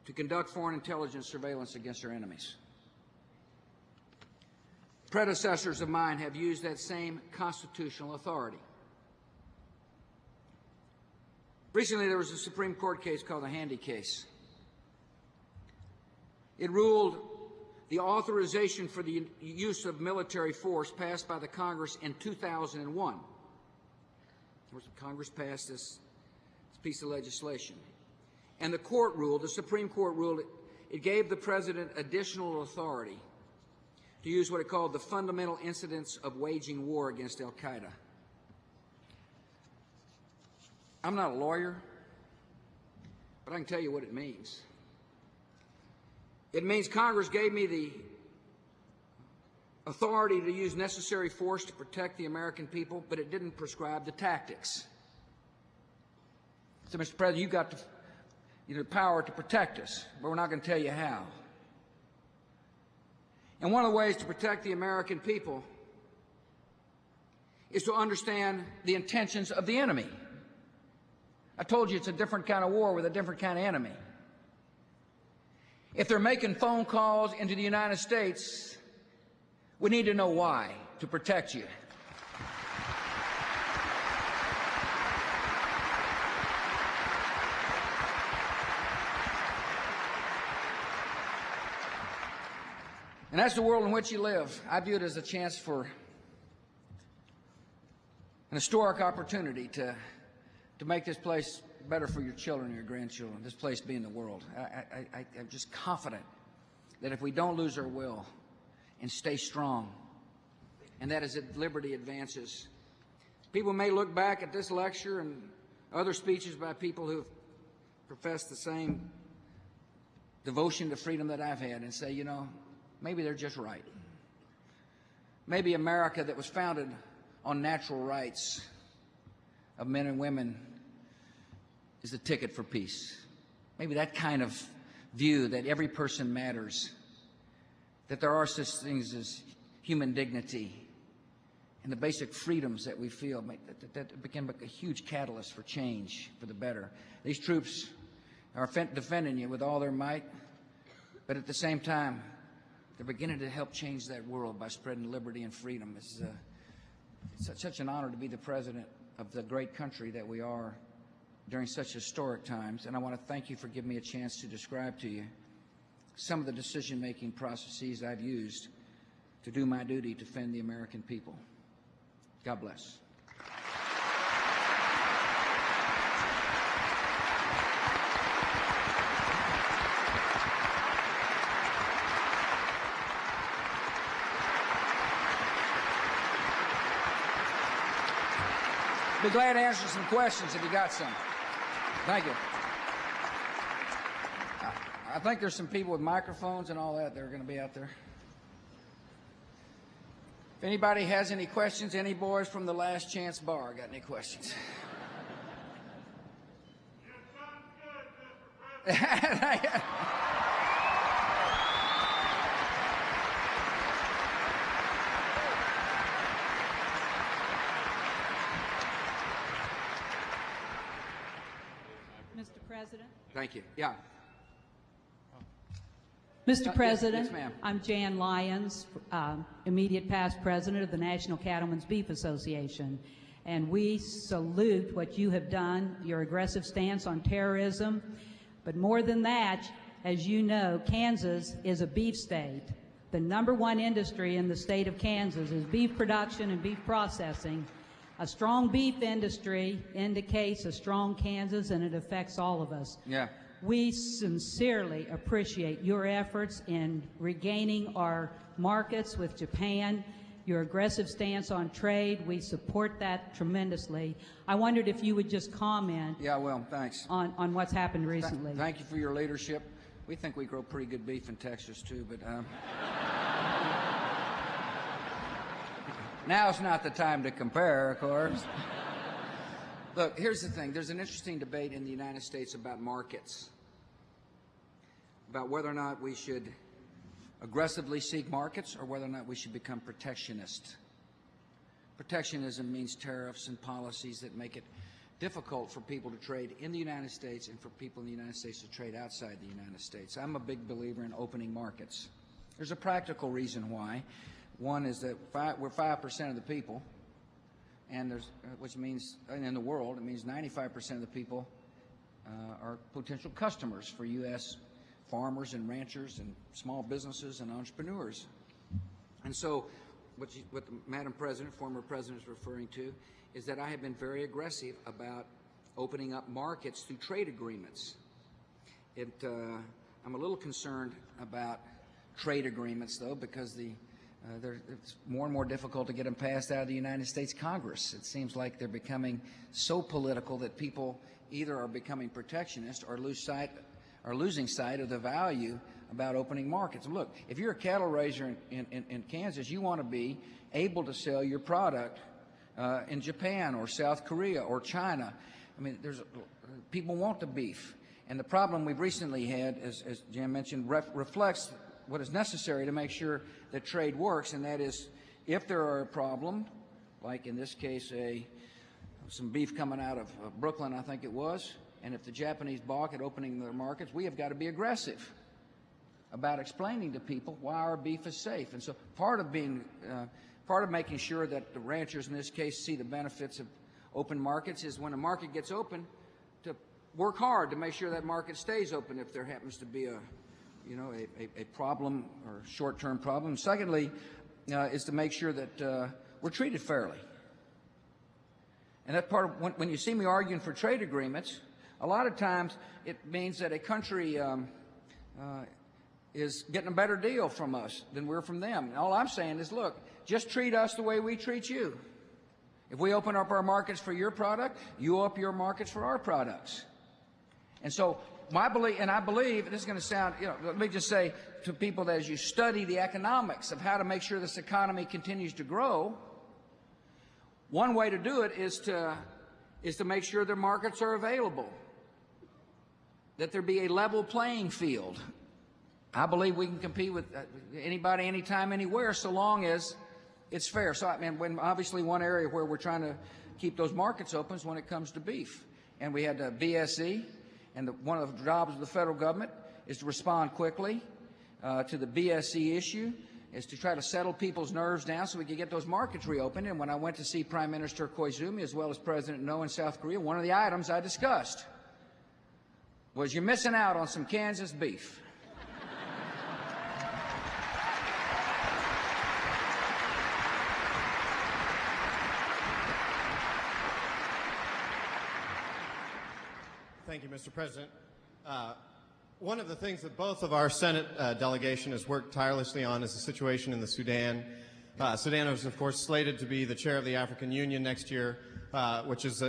to conduct foreign intelligence surveillance against their enemies. Predecessors of mine have used that same constitutional authority. Recently, there was a Supreme Court case called the Handy case. It ruled the authorization for the use of military force passed by the Congress in 2001. Congress passed this piece of legislation. And the Supreme Court ruled, it gave the President additional authority to use what it called the fundamental incidents of waging war against al-Qaeda. I'm not a lawyer, but I can tell you what it means. It means Congress gave me the authority to use necessary force to protect the American people, but it didn't prescribe the tactics. So, Mr. President, you've got the power to protect us, but we're not going to tell you how. And one of the ways to protect the American people is to understand the intentions of the enemy. I told you it's a different kind of war with a different kind of enemy. If they're making phone calls into the United States, we need to know why to protect you. And that's the world in which you live. I view it as a chance for an historic opportunity to make this place better for your children and your grandchildren, this place being the world. I'm just confident that if we don't lose our will and stay strong, and that as liberty advances, people may look back at this lecture and other speeches by people who have professed the same devotion to freedom that I've had and say, maybe they're just right. Maybe America that was founded on natural rights of men and women is the ticket for peace. Maybe that kind of view that every person matters, that there are such things as human dignity and the basic freedoms that we feel, that become a huge catalyst for change for the better. These troops are defending you with all their might, but at the same time, they're beginning to help change that world by spreading liberty and freedom. It's such an honor to be the president of the great country that we are during such historic times, and I want to thank you for giving me a chance to describe to you some of the decision-making processes I've used to do my duty to defend the American people. God bless. Be glad to answer some questions if you got some. Thank you. I think there's some people with microphones and all that that are going to be out there. If anybody has any questions, any boys from the Last Chance Bar got any questions? You've done good, Mr. President. Mr. President. Thank you. Yeah. Mr. President, yes, ma'am. I'm Jan Lyons, immediate past president of the National Cattlemen's Beef Association, and we salute what you have done, your aggressive stance on terrorism. But more than that, as you know, Kansas is a beef state. The #1 industry in the state of Kansas is beef production and beef processing. A strong beef industry indicates a strong Kansas, and it affects all of us. Yeah. We sincerely appreciate your efforts in regaining our markets with Japan, your aggressive stance on trade. We support that tremendously. I wondered if you would just comment Yeah, well, thanks. on what's happened recently. Thank you for your leadership. We think we grow pretty good beef in Texas, too, but now's not the time to compare, of course. Look, here's the thing. There's an interesting debate in the United States about markets, about whether or not we should aggressively seek markets or whether or not we should become protectionist. Protectionism means tariffs and policies that make it difficult for people to trade in the United States and for people in the United States to trade outside the United States. I'm a big believer in opening markets. There's a practical reason why. One is that we're 5% of the people, and which means in the world, it means 95% of the people are potential customers for U.S. farmers and ranchers and small businesses and entrepreneurs. And so what the Madam President, former President, is referring to is that I have been very aggressive about opening up markets through trade agreements. I'm a little concerned about trade agreements, though, because it's more and more difficult to get them passed out of the United States Congress. It seems like they're becoming so political that people either are becoming protectionist or losing sight of the value about opening markets. And look, if you're a cattle raiser in Kansas, you want to be able to sell your product in Japan or South Korea or China. I mean, people want the beef. And the problem we've recently had, as Jim mentioned, reflects what is necessary to make sure that trade works, and that is if there are a problem, like in this case some beef coming out of Brooklyn, I think it was, and if the Japanese balk at opening their markets, we have got to be aggressive about explaining to people why our beef is safe. And so part of making sure that the ranchers in this case see the benefits of open markets is when a market gets open to work hard to make sure that market stays open if there happens to be a problem or short-term problem. Secondly, is to make sure that we're treated fairly. And that part of when you see me arguing for trade agreements, a lot of times it means that a country is getting a better deal from us than we're from them. And all I'm saying is, look, just treat us the way we treat you. If we open up our markets for your product, you open your markets for our products. And so my belief, and I believe, this is going to sound, let me just say to people that as you study the economics of how to make sure this economy continues to grow, one way to do it is to make sure their markets are available, that there be a level playing field. I believe we can compete with anybody, anytime, anywhere, so long as it's fair. So, obviously one area where we're trying to keep those markets open is when it comes to beef. And we had BSE, and one of the jobs of the federal government is to respond quickly to the BSE issue, is to try to settle people's nerves down so we can get those markets reopened. And when I went to see Prime Minister Koizumi as well as President No in South Korea, one of the items I discussed was you're missing out on some Kansas beef. Thank you, Mr. President. One of the things that both of our Senate delegation has worked tirelessly on is the situation in the Sudan. Sudan is, of course, slated to be the chair of the African Union next year. which is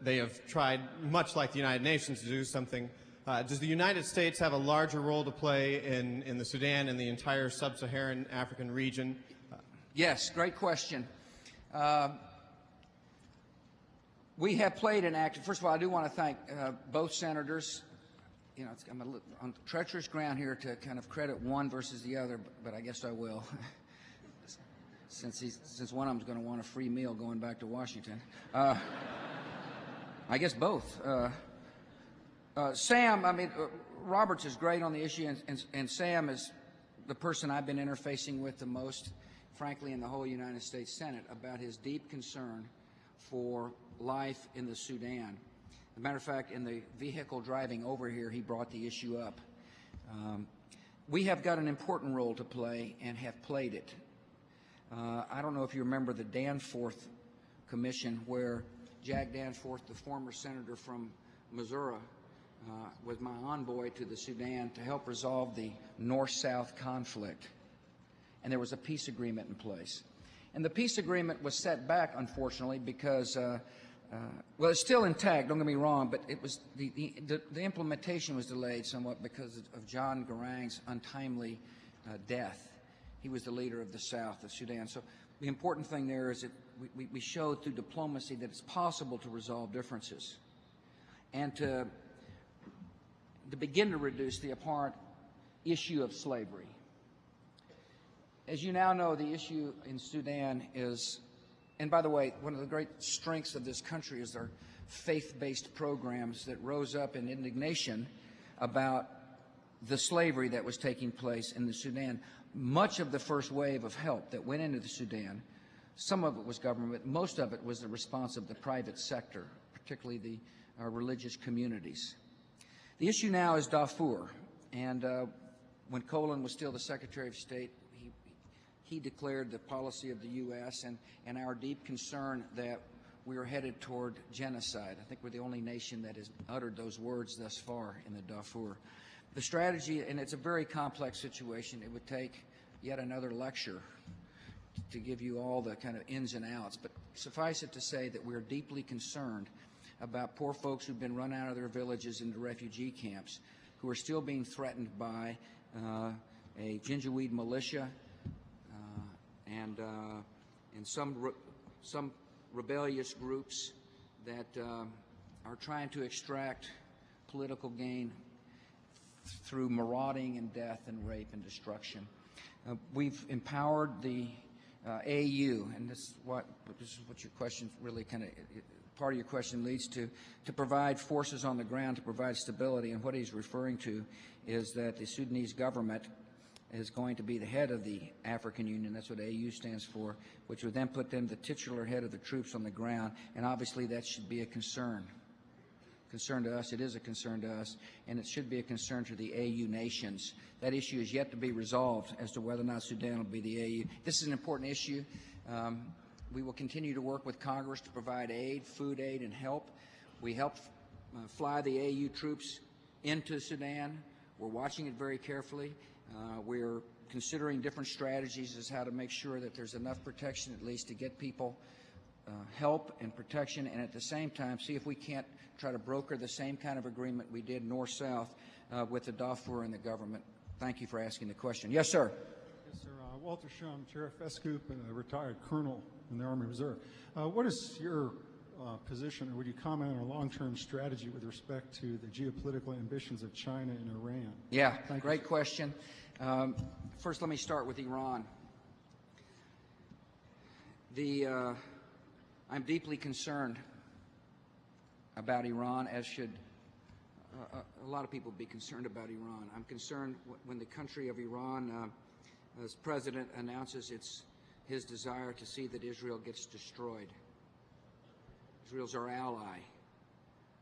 they have tried, much like the United Nations, to do something. Does the United States have a larger role to play in the Sudan and the entire sub-Saharan African region? Yes, great question. We have played an active. First of all, I do want to thank both senators. You know, I'm on treacherous ground here to kind of credit one versus the other, but I guess I will, since one of them's going to want a free meal going back to Washington. I guess both. Sam, I mean, Roberts is great on the issue, and Sam is the person I've been interfacing with the most, frankly, in the whole United States Senate about his deep concern for life in the Sudan. As a matter of fact, in the vehicle driving over here, he brought the issue up. We have got an important role to play and have played it. I don't know if you remember the Danforth Commission, where Jack Danforth, the former senator from Missouri, was my envoy to the Sudan to help resolve the North-South conflict. And there was a peace agreement in place. And the peace agreement was set back, unfortunately, because, well, it's still intact, don't get me wrong, but it was the implementation was delayed somewhat because of John Garang's untimely death. He was the leader of the South of Sudan. So the important thing there is that we showed through diplomacy that it's possible to resolve differences and to begin to reduce the apparent issue of slavery. As you now know, the issue in Sudan is, and by the way, one of the great strengths of this country is their faith-based programs that rose up in indignation about the slavery that was taking place in the Sudan. Much of the first wave of help that went into the Sudan, some of it was government, most of it was the response of the private sector, particularly the religious communities. The issue now is Darfur, and when Colin was still the Secretary of State, he declared the policy of the U.S. and our deep concern that we are headed toward genocide. I think we're the only nation that has uttered those words thus far in the Darfur. The strategy, and it's a very complex situation, it would take yet another lecture to give you all the kind of ins and outs, but suffice it to say that we're deeply concerned about poor folks who've been run out of their villages into refugee camps, who are still being threatened by a Janjaweed militia and some rebellious groups that are trying to extract political gain through marauding and death and rape and destruction. We've empowered the AU, and this is what your question really kind of, part of your question leads to provide forces on the ground to provide stability. And what he's referring to is that the Sudanese government is going to be the head of the African Union. That's what AU stands for, which would then put them the titular head of the troops on the ground. And obviously that should be a concern to us. It is a concern to us, and it should be a concern to the AU nations. That issue is yet to be resolved as to whether or not Sudan will be the AU. This is an important issue. We will continue to work with Congress to provide aid, food aid, and help. We help fly the AU troops into Sudan. We're watching it very carefully. We're considering different strategies as how to make sure that there's enough protection at least to get people help and protection, and at the same time see if we can't try to broker the same kind of agreement we did north-south with the Darfur and the government. Thank you for asking the question. Yes, sir. Yes, sir. Walter Shum, Sheriff S-Scoop, and a retired colonel in the Army Reserve. What is your position, or would you comment on a long-term strategy with respect to the geopolitical ambitions of China and Iran? Yeah, great question. First, let me start with Iran. I'm deeply concerned about Iran, as should a lot of people be concerned about Iran. I'm concerned when the country of Iran, as president, announces his desire to see that Israel gets destroyed. Israel's our ally.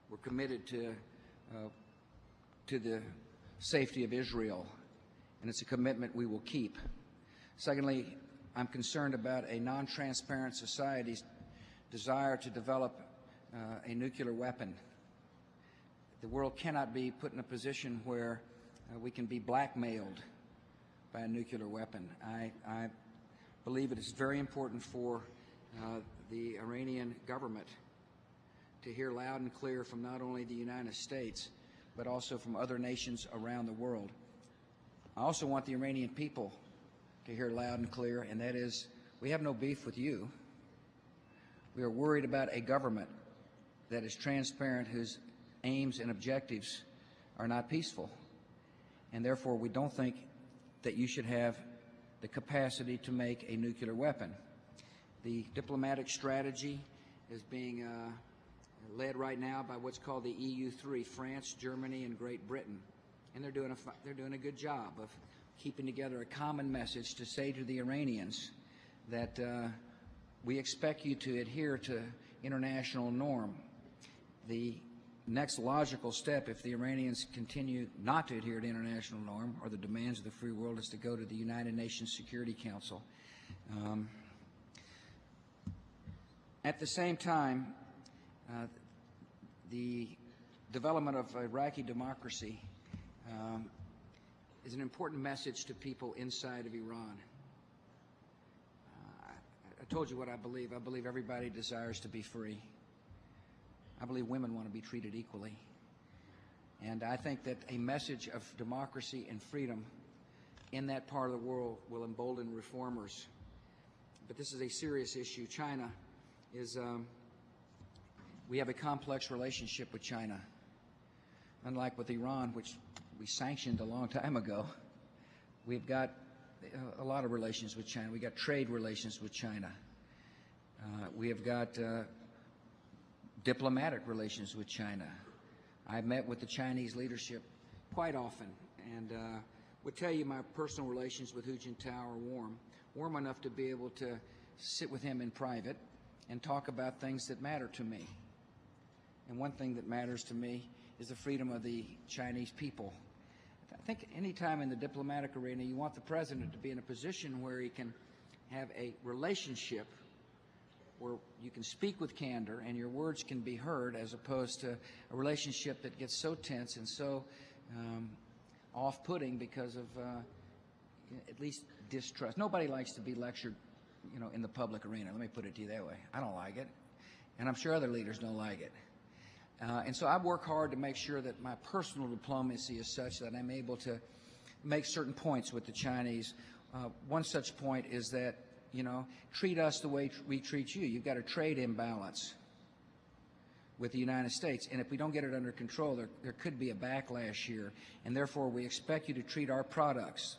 We're committed to the safety of Israel, and it's a commitment we will keep. Secondly, I'm concerned about a non-transparent society's desire to develop a nuclear weapon. The world cannot be put in a position where we can be blackmailed by a nuclear weapon. I believe it is very important for the Iranian government to hear loud and clear from not only the United States, but also from other nations around the world. I also want the Iranian people to hear loud and clear, and that is, we have no beef with you. We are worried about a government that is transparent, whose aims and objectives are not peaceful. And therefore, we don't think that you should have the capacity to make a nuclear weapon. The diplomatic strategy is being led right now by what's called the EU3, France, Germany, and Great Britain. And they're doing a good job of keeping together a common message to say to the Iranians that we expect you to adhere to international norm. The next logical step, if the Iranians continue not to adhere to international norm or the demands of the free world, is to go to the United Nations Security Council. At the same time, the development of Iraqi democracy is an important message to people inside of Iran. I told you what I believe. I believe everybody desires to be free. I believe women want to be treated equally. And I think that a message of democracy and freedom in that part of the world will embolden reformers. But this is a serious issue. China is, we have a complex relationship with China. Unlike with Iran, which we sanctioned a long time ago, we've got a lot of relations with China. We've got trade relations with China. We have got diplomatic relations with China. I've met with the Chinese leadership quite often, and would tell you my personal relations with Hu Jintao are warm enough to be able to sit with him in private and talk about things that matter to me. And one thing that matters to me is the freedom of the Chinese people. I think any time in the diplomatic arena, you want the president to be in a position where he can have a relationship where you can speak with candor and your words can be heard, as opposed to a relationship that gets so tense and so off-putting because of at least distrust. Nobody likes to be lectured, in the public arena. Let me put it to you that way. I don't like it, and I'm sure other leaders don't like it. And so I work hard to make sure that my personal diplomacy is such that I'm able to make certain points with the Chinese. One such point is that, treat us the way we treat you. You've got a trade imbalance with the United States, and if we don't get it under control, there could be a backlash here, and therefore we expect you to treat our products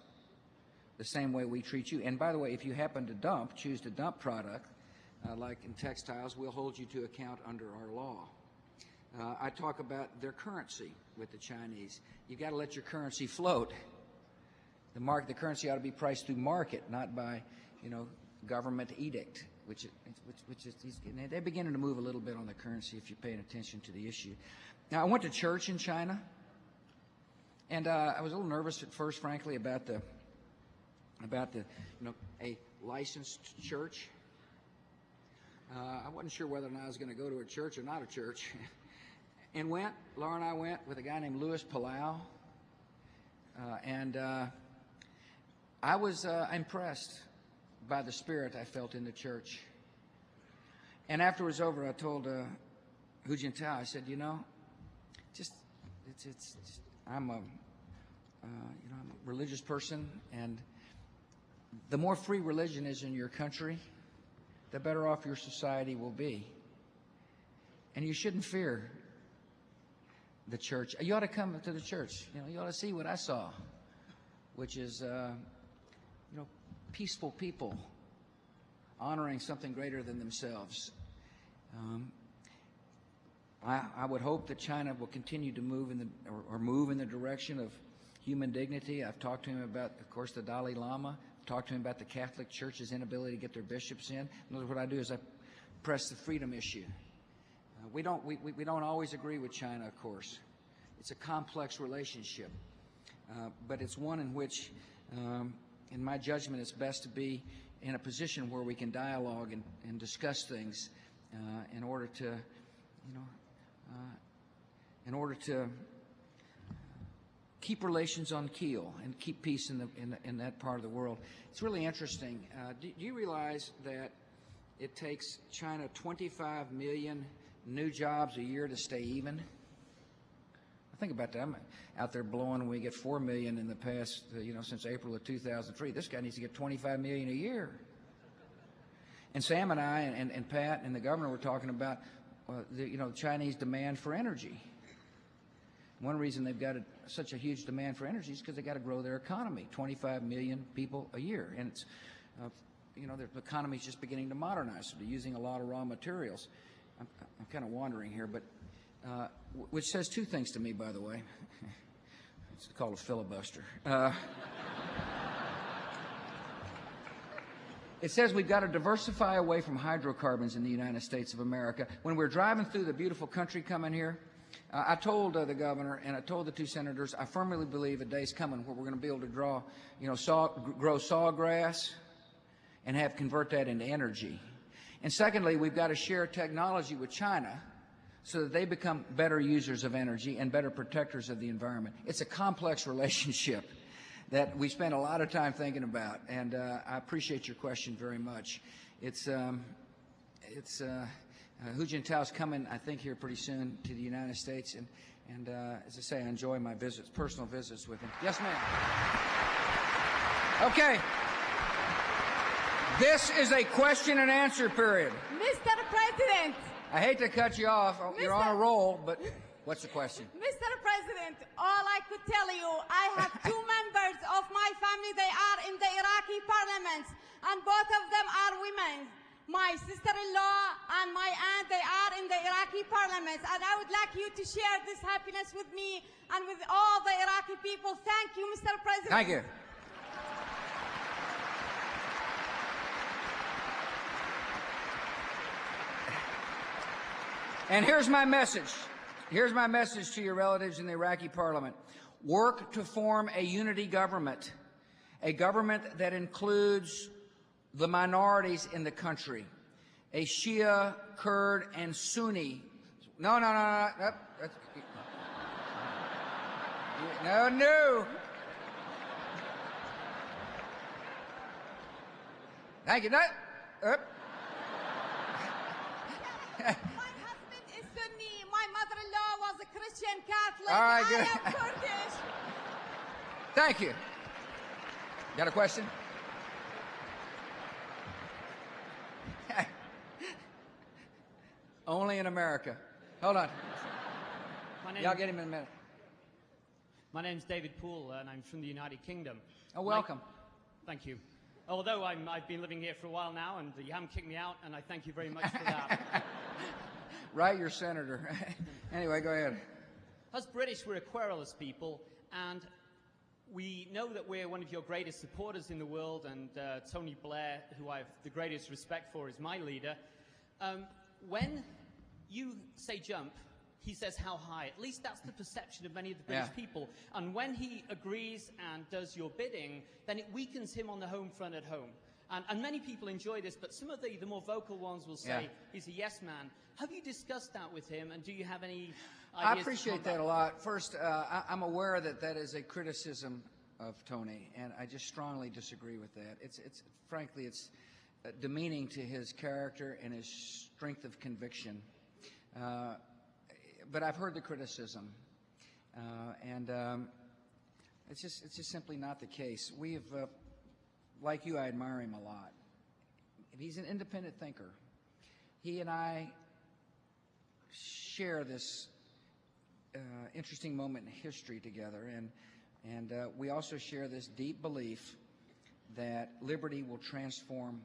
the same way we treat you. And by the way, if you happen to choose to dump product, like in textiles, we'll hold you to account under our law. I talk about their currency with the Chinese. You've got to let your currency float. The currency ought to be priced through market, not by, government edict, which is they're beginning to move a little bit on the currency if you're paying attention to the issue. Now, I went to church in China, and I was a little nervous at first, frankly, about the a licensed church. I wasn't sure whether or not I was going to go to a church or not a church. And Laura and I went with a guy named Louis Palau, and I was impressed by the spirit I felt in the church. And after it was over, I told Hu Jintao, I said, I'm a religious person, and the more free religion is in your country, the better off your society will be. And you shouldn't fear the church. You ought to come to the church. You ought to see what I saw, which is, peaceful people honoring something greater than themselves. I would hope that China will continue to move in the direction of human dignity. I've talked to him about, of course, the Dalai Lama. I've talked to him about the Catholic Church's inability to get their bishops in. And what I do is I press the freedom issue. We don't always agree with China, of course. It's a complex relationship, but it's one in which, in my judgment, it's best to be in a position where we can dialogue and discuss things in order to keep relations on keel and keep peace in that part of the world. It's really interesting. Do you realize that it takes China 25 million new jobs a year to stay even. Think about that. I'm out there blowing. We get 4 million in the past, since April of 2003. This guy needs to get 25 million a year. And Sam and I and Pat and the governor were talking about the Chinese demand for energy. One reason they've got such a huge demand for energy is because they got to grow their economy, 25 million people a year, and it's the economy's just beginning to modernize. So they're using a lot of raw materials. I'm kind of wandering here, but which says two things to me, by the way. It's called a filibuster. It says we've got to diversify away from hydrocarbons in the United States of America. When we're driving through the beautiful country coming here, I told the governor and I told the two senators, I firmly believe a day's coming where we're going to be able to grow sawgrass and convert that into energy. And secondly, we've got to share technology with China so that they become better users of energy and better protectors of the environment. It's a complex relationship that we spend a lot of time thinking about, and I appreciate your question very much. Hu Jintao's coming, I think, here pretty soon to the United States, and as I say, I enjoy my visits, personal visits with him. Yes, ma'am. Okay. This is a question and answer period. Mr. President. I hate to cut you off. You're on a roll, but what's the question? Mr. President, all I could tell you, I have two members of my family. They are in the Iraqi parliament, and both of them are women. My sister-in-law and my aunt, they are in the Iraqi parliament, and I would like you to share this happiness with me and with all the Iraqi people. Thank you, Mr. President. Thank you. And here's my message. Here's my message to your relatives in the Iraqi parliament. Work to form a unity government, a government that includes the minorities in the country, a Shia, Kurd, and Sunni. No. No. Thank you. No. Christian Catholic. All right, good. I am Kurdish. Thank you. Got a question? Only in America. Hold on. Y'all get him in a minute. My name's David Poole, and I'm from the United Kingdom. Oh, welcome. Thank you. Although I've been living here for a while now, and you haven't kicked me out, and I thank you very much for that. Right, you're senator. Anyway, go ahead. As British, we're a querulous people, and we know that we're one of your greatest supporters in the world, and Tony Blair, who I have the greatest respect for, is my leader. When you say jump, he says how high. At least that's the perception of many of the British people. And when he agrees and does your bidding, then it weakens him on the home front at home. And many people enjoy this, but some of the more vocal ones will say he's a yes man. Have you discussed that with him, and do you have any ideas? I appreciate that a lot. First, I'm aware that that is a criticism of Tony, and I just strongly disagree with that. Frankly, it's demeaning to his character and his strength of conviction. But I've heard the criticism, and it's just simply not the case. We've like you, I admire him a lot. He's an independent thinker. He and I share this interesting moment in history together, and we also share this deep belief that liberty will transform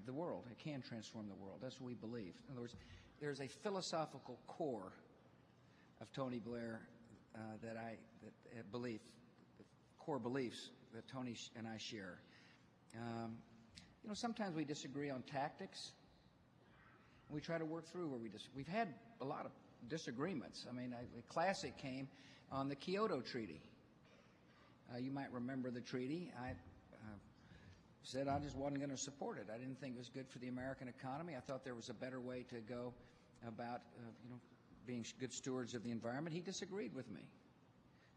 the world. It can transform the world. That's what we believe. In other words, there's a philosophical core of Tony Blair that belief, core beliefs that Tony and I share. Sometimes we disagree on tactics. We try to work through where we disagree. We've had a lot of disagreements. I mean, the classic came on the Kyoto Treaty. You might remember the treaty. I said I just wasn't going to support it. I didn't think it was good for the American economy. I thought there was a better way to go about, being good stewards of the environment. He disagreed with me.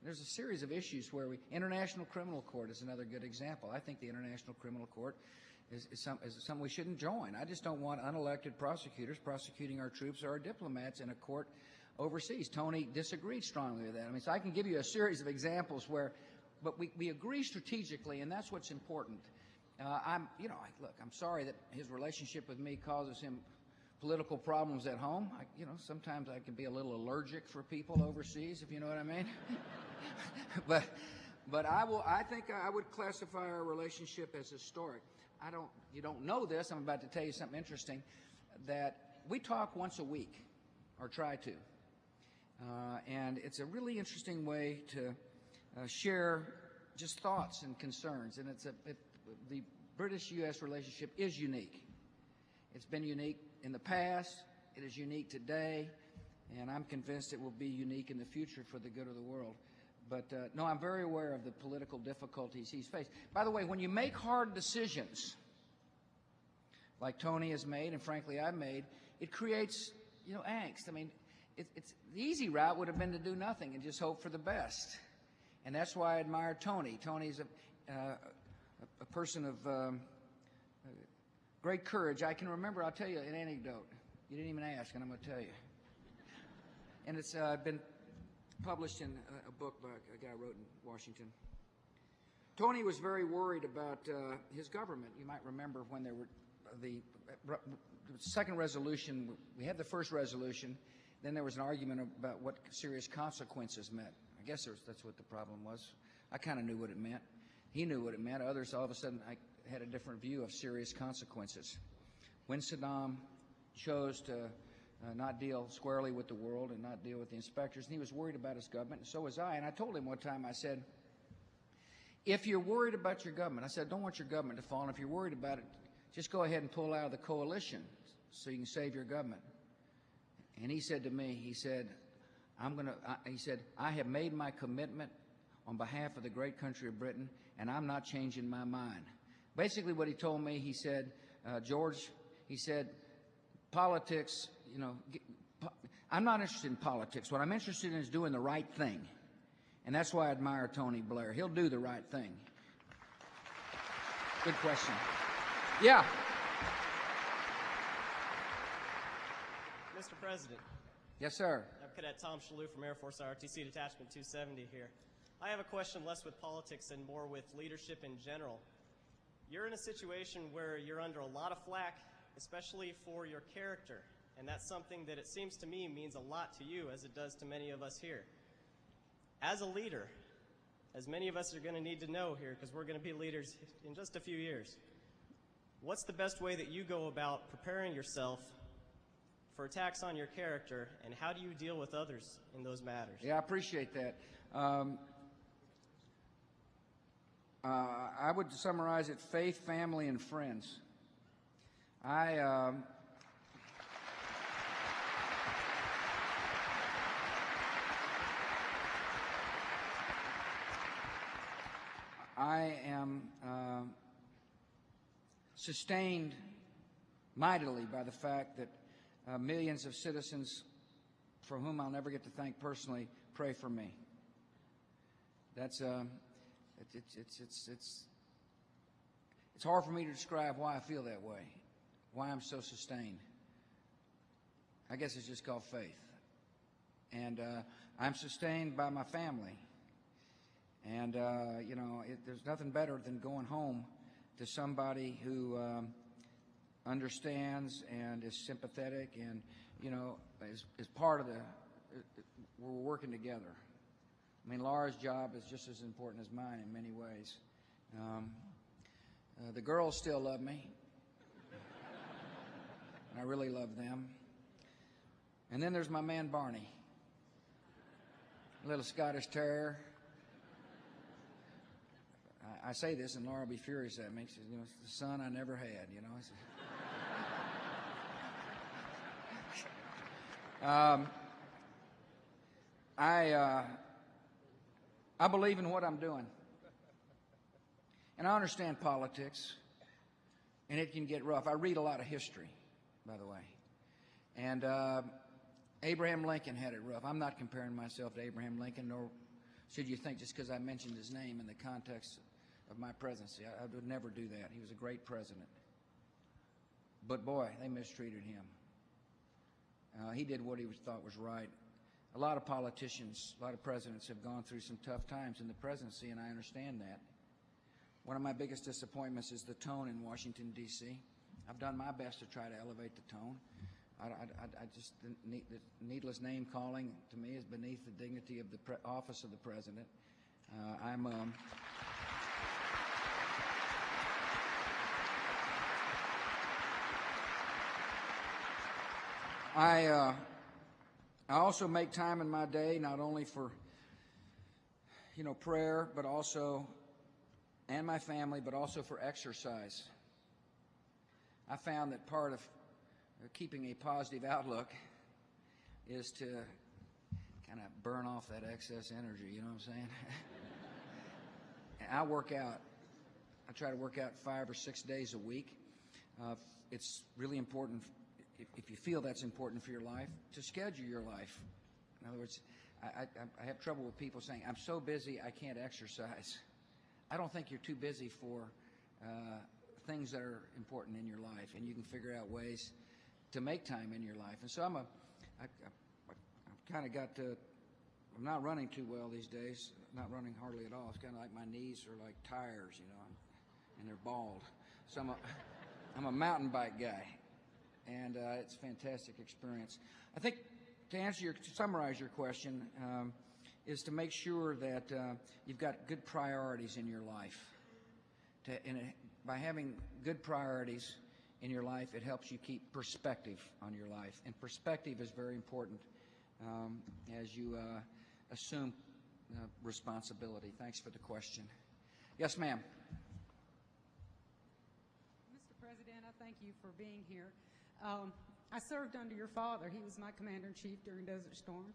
There's a series of issues where International Criminal Court is another good example. I think the International Criminal Court is something we shouldn't join. I just don't want unelected prosecutors prosecuting our troops or our diplomats in a court overseas. Tony disagreed strongly with that. I mean, so I can give you a series of examples where, but we agree strategically, and that's what's important. Look, I'm sorry that his relationship with me causes him political problems at home. Sometimes I can be a little allergic for people overseas, if you know what I mean. but I think I would classify our relationship as historic. You don't know this. I'm about to tell you something interesting, that we talk once a week, or try to. And it's a really interesting way to share just thoughts and concerns. And the British-U.S. relationship is unique. It's been unique in the past. It is unique today. And I'm convinced it will be unique in the future for the good of the world. But, no, I'm very aware of the political difficulties he's faced. By the way, when you make hard decisions, like Tony has made, and frankly I've made, it creates, angst. I mean, it's the easy route would have been to do nothing and just hope for the best. And that's why I admire Tony. Tony's a person of great courage. I can remember, I'll tell you an anecdote. You didn't even ask, and I'm going to tell you. And it's been published in a book by a guy who wrote in Washington. Tony was very worried about his government. You might remember when there were the second resolution. We had the first resolution. Then there was an argument about what serious consequences meant. I guess that's what the problem was. I kind of knew what it meant. He knew what it meant. Others, all of a sudden, I had a different view of serious consequences. When Saddam chose to not deal squarely with the world and not deal with the inspectors, and he was worried about his government, and so was I. And I told him one time, I said, if you're worried about your government, I said, I don't want your government to fall, and if you're worried about it, just go ahead and pull out of the coalition so you can save your government. And he said to me, he said, I have made my commitment on behalf of the great country of Britain, and I'm not changing my mind. Basically what he told me, he said, George, he said, politics, I'm not interested in politics. What I'm interested in is doing the right thing. And that's why I admire Tony Blair. He'll do the right thing. Good question. Yeah. Mr. President. Yes, sir. I'm Cadet Tom Shalhoub from Air Force ROTC Detachment 270 here. I have a question less with politics and more with leadership in general. You're in a situation where you're under a lot of flack, especially for your character, and that's something that it seems to me means a lot to you as it does to many of us here. As a leader, as many of us are going to need to know here because we're going to be leaders in just a few years, what's the best way that you go about preparing yourself for attacks on your character, and how do you deal with others in those matters? Yeah, I appreciate that. I would summarize it: faith, family, and friends. I am sustained mightily by the fact that millions of citizens, for whom I'll never get to thank personally, pray for me. That's it's hard for me to describe why I feel that way, why I'm so sustained. I guess it's just called faith. And I'm sustained by my family. And, there's nothing better than going home to somebody who understands and is sympathetic and, is part of we're working together. I mean, Laura's job is just as important as mine in many ways. The girls still love me. I really love them. And then there's my man Barney, a little Scottish terrier. I say this, and Laura will be furious at me. She says, it's the son I never had, I believe in what I'm doing. And I understand politics, and it can get rough. I read a lot of history, by the way. And Abraham Lincoln had it rough. I'm not comparing myself to Abraham Lincoln, nor should you think just because I mentioned his name in the context of my presidency. I would never do that. He was a great president. But boy, they mistreated him. He did what he thought was right. A lot of politicians, a lot of presidents have gone through some tough times in the presidency, and I understand that. One of my biggest disappointments is the tone in Washington, D.C. I've done my best to try to elevate the tone. The needless name calling to me is beneath the dignity of the office of the president. I also make time in my day not only for prayer, but also and my family, but also for exercise. I found that part of keeping a positive outlook is to kind of burn off that excess energy, you know what I'm saying? I work out. I try to work out 5 or 6 days a week. It's really important, if you feel that's important for your life, to schedule your life. In other words, I have trouble with people saying, I'm so busy I can't exercise. I don't think you're too busy for things that are important in your life, and you can figure out ways to make time in your life. And so I've kind of got to, I'm not running too well these days, not running hardly at all. It's kind of like my knees are like tires, and they're bald. So I'm a mountain bike guy, and it's a fantastic experience. I think to summarize your question, is to make sure that you've got good priorities in your life. By having good priorities in your life, it helps you keep perspective on your life. And perspective is very important as you assume responsibility. Thanks for the question. Yes, ma'am. Mr. President, I thank you for being here. I served under your father. He was my commander-in-chief during Desert Storm.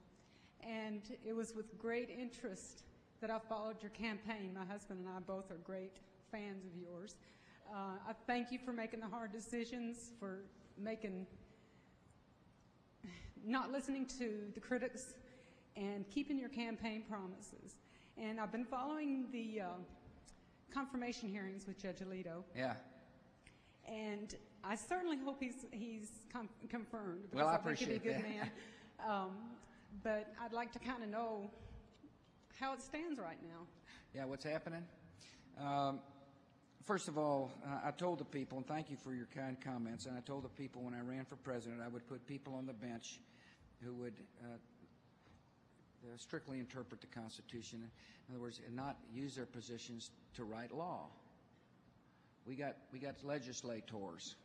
And it was with great interest that I followed your campaign. My husband and I both are great fans of yours. I thank you for making the hard decisions, for not listening to the critics, and keeping your campaign promises. And I've been following the confirmation hearings with Judge Alito. Yeah. And I certainly hope he's confirmed. Well, I think he'd be a appreciate good man. But I'd like to kind of know how it stands right now. Yeah, what's happening? First of all, I told the people, and thank you for your kind comments, and I told the people when I ran for president I would put people on the bench who would strictly interpret the Constitution. In other words, and not use their positions to write law. We got legislators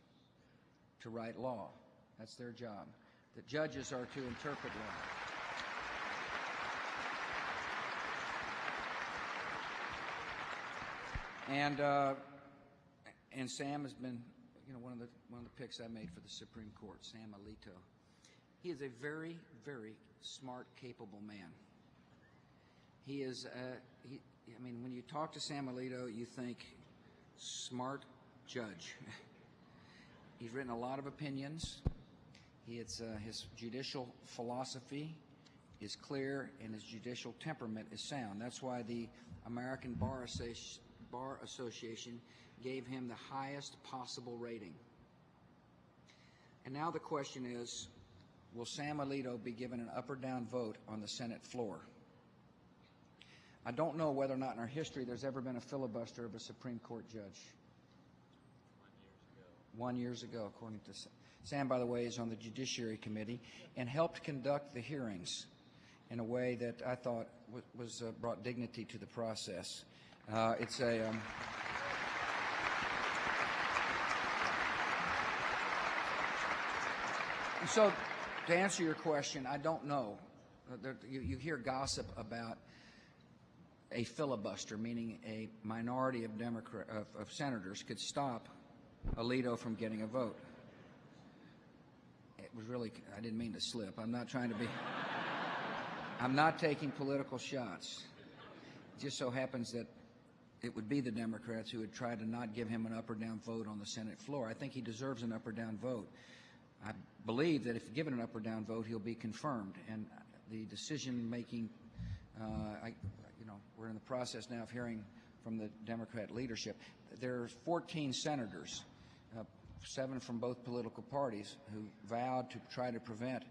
to write law. That's their job. The judges are to interpret law. And Sam has been, one of the picks I made for the Supreme Court, Sam Alito. He is a very, very smart, capable man. He is. When you talk to Sam Alito, you think smart judge. He's written a lot of opinions. His judicial philosophy is clear, and his judicial temperament is sound. That's why the American Bar Association gave him the highest possible rating. And now the question is, will Sam Alito be given an up or down vote on the Senate floor? I don't know whether or not in our history there's ever been a filibuster of a Supreme Court judge. 1 year ago, according to Sam, by the way, is on the Judiciary Committee and helped conduct the hearings in a way that I thought was brought dignity to the process. So, to answer your question, I don't know. You hear gossip about a filibuster, meaning a minority of senators could stop Alito from getting a vote. It was really, I didn't mean to slip. I'm not trying to be, I'm not taking political shots. It just so happens that it would be the Democrats who would try to not give him an up or down vote on the Senate floor. I think he deserves an up or down vote. I believe that if given an up or down vote, he'll be confirmed. And the decision-making, we're in the process now of hearing from the Democrat leadership. There are 14 senators, 7 from both political parties, who vowed to try to prevent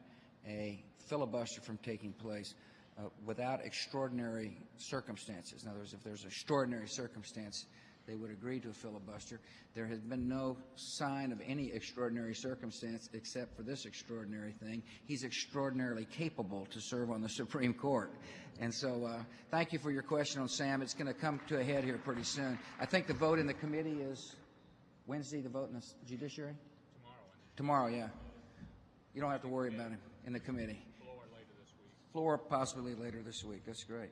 a filibuster from taking place without extraordinary circumstances. In other words, if there's extraordinary circumstance, they would agree to a filibuster. There has been no sign of any extraordinary circumstance except for this extraordinary thing. He's extraordinarily capable to serve on the Supreme Court. And so thank you for your question on Sam. It's going to come to a head here pretty soon. I think the vote in the committee is Wednesday, the vote in the Judiciary? Tomorrow, yeah. You don't have to worry about him in the committee. Floor later this week. Floor possibly later this week. That's great.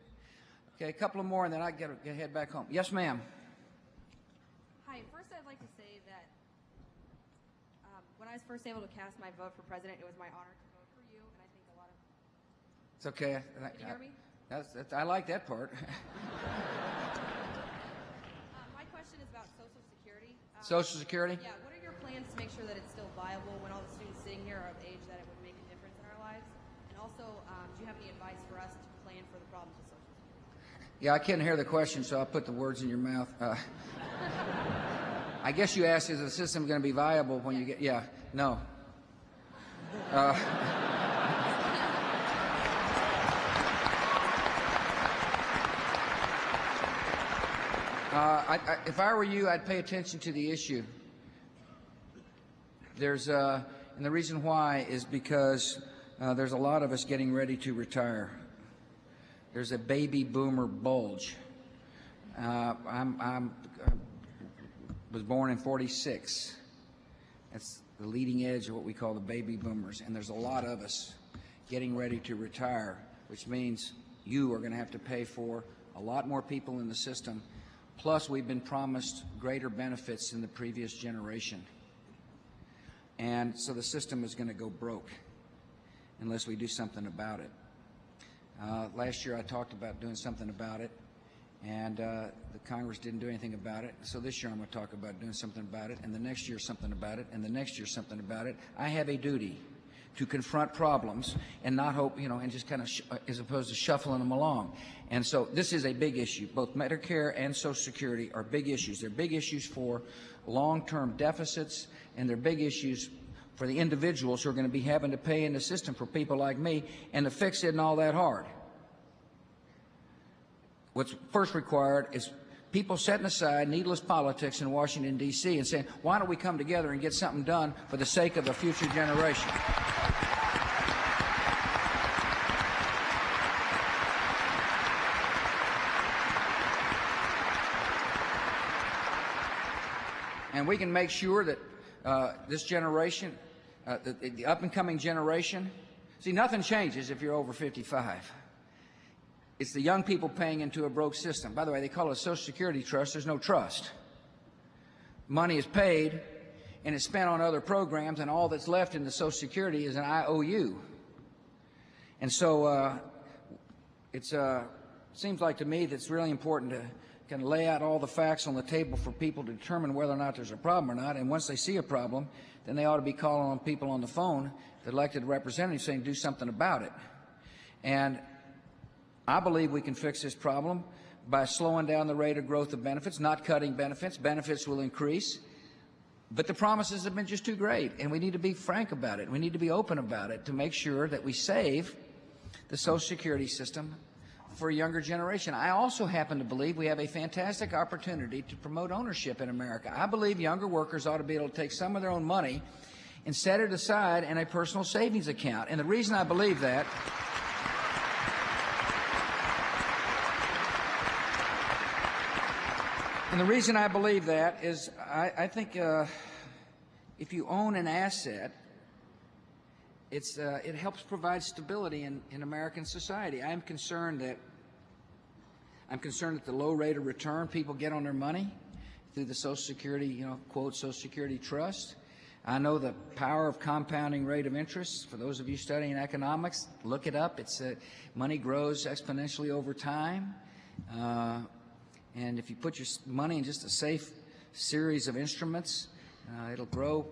Okay, a couple of more, and then I get to head back home. Yes, ma'am. Hi. First, I'd like to say that when I was first able to cast my vote for president, it was my honor to vote for you, and I think a lot of... It's okay. Can you hear me? I like that part. My question is about Social Security. Social Security? Yeah. What are your plans to make sure that it's still viable when all the students sitting here are of age that it would make a difference in our lives? And also, do you have any advice for us to plan for the problems with Social Security? Yeah, I couldn't hear the question, so I'll put the words in your mouth. I guess you asked, is the system going to be viable when you get... Yeah, no. If I were you, I'd pay attention to the issue. And the reason why is because there's a lot of us getting ready to retire. There's a baby boomer bulge. Was born in '46. That's the leading edge of what we call the baby boomers, and there's a lot of us getting ready to retire, which means you are going to have to pay for a lot more people in the system. Plus, we've been promised greater benefits than the previous generation. And so the system is going to go broke unless we do something about it. Last year I talked about doing something about it, and the Congress didn't do anything about it. So this year I'm going to talk about doing something about it, and the next year something about it, and the next year something about it. I have a duty to confront problems and not hope, and just kind of, as opposed to shuffling them along. And so this is a big issue. Both Medicare and Social Security are big issues. They're big issues for long-term deficits, and they're big issues for the individuals who are going to be having to pay in the system for people like me, and to fix it isn't all that hard. What's first required is people setting aside needless politics in Washington, D.C. and saying, why don't we come together and get something done for the sake of a future generation? And we can make sure that this generation, the up-and-coming generation, see, nothing changes if you're over 55. It's the young people paying into a broke system. By the way, they call it a Social Security trust. There's no trust. Money is paid, and it's spent on other programs, and all that's left in the Social Security is an IOU. And so it seems like to me that it's really important to kind of lay out all the facts on the table for people to determine whether or not there's a problem or not. And once they see a problem, then they ought to be calling on people on the phone, the elected representatives, saying do something about it. And I believe we can fix this problem by slowing down the rate of growth of benefits, not cutting benefits. Benefits will increase. But the promises have been just too great, and we need to be frank about it. We need to be open about it to make sure that we save the Social Security system for a younger generation. I also happen to believe we have a fantastic opportunity to promote ownership in America. I believe younger workers ought to be able to take some of their own money and set it aside in a personal savings account. And the reason I believe that is I think if you own an asset, it helps provide stability in American society. I'm concerned that the low rate of return people get on their money through the Social Security, quote, Social Security trust. I know the power of compounding rate of interest. For those of you studying economics, look it up. Money grows exponentially over time. And if you put your money in just a safe series of instruments, it'll grow.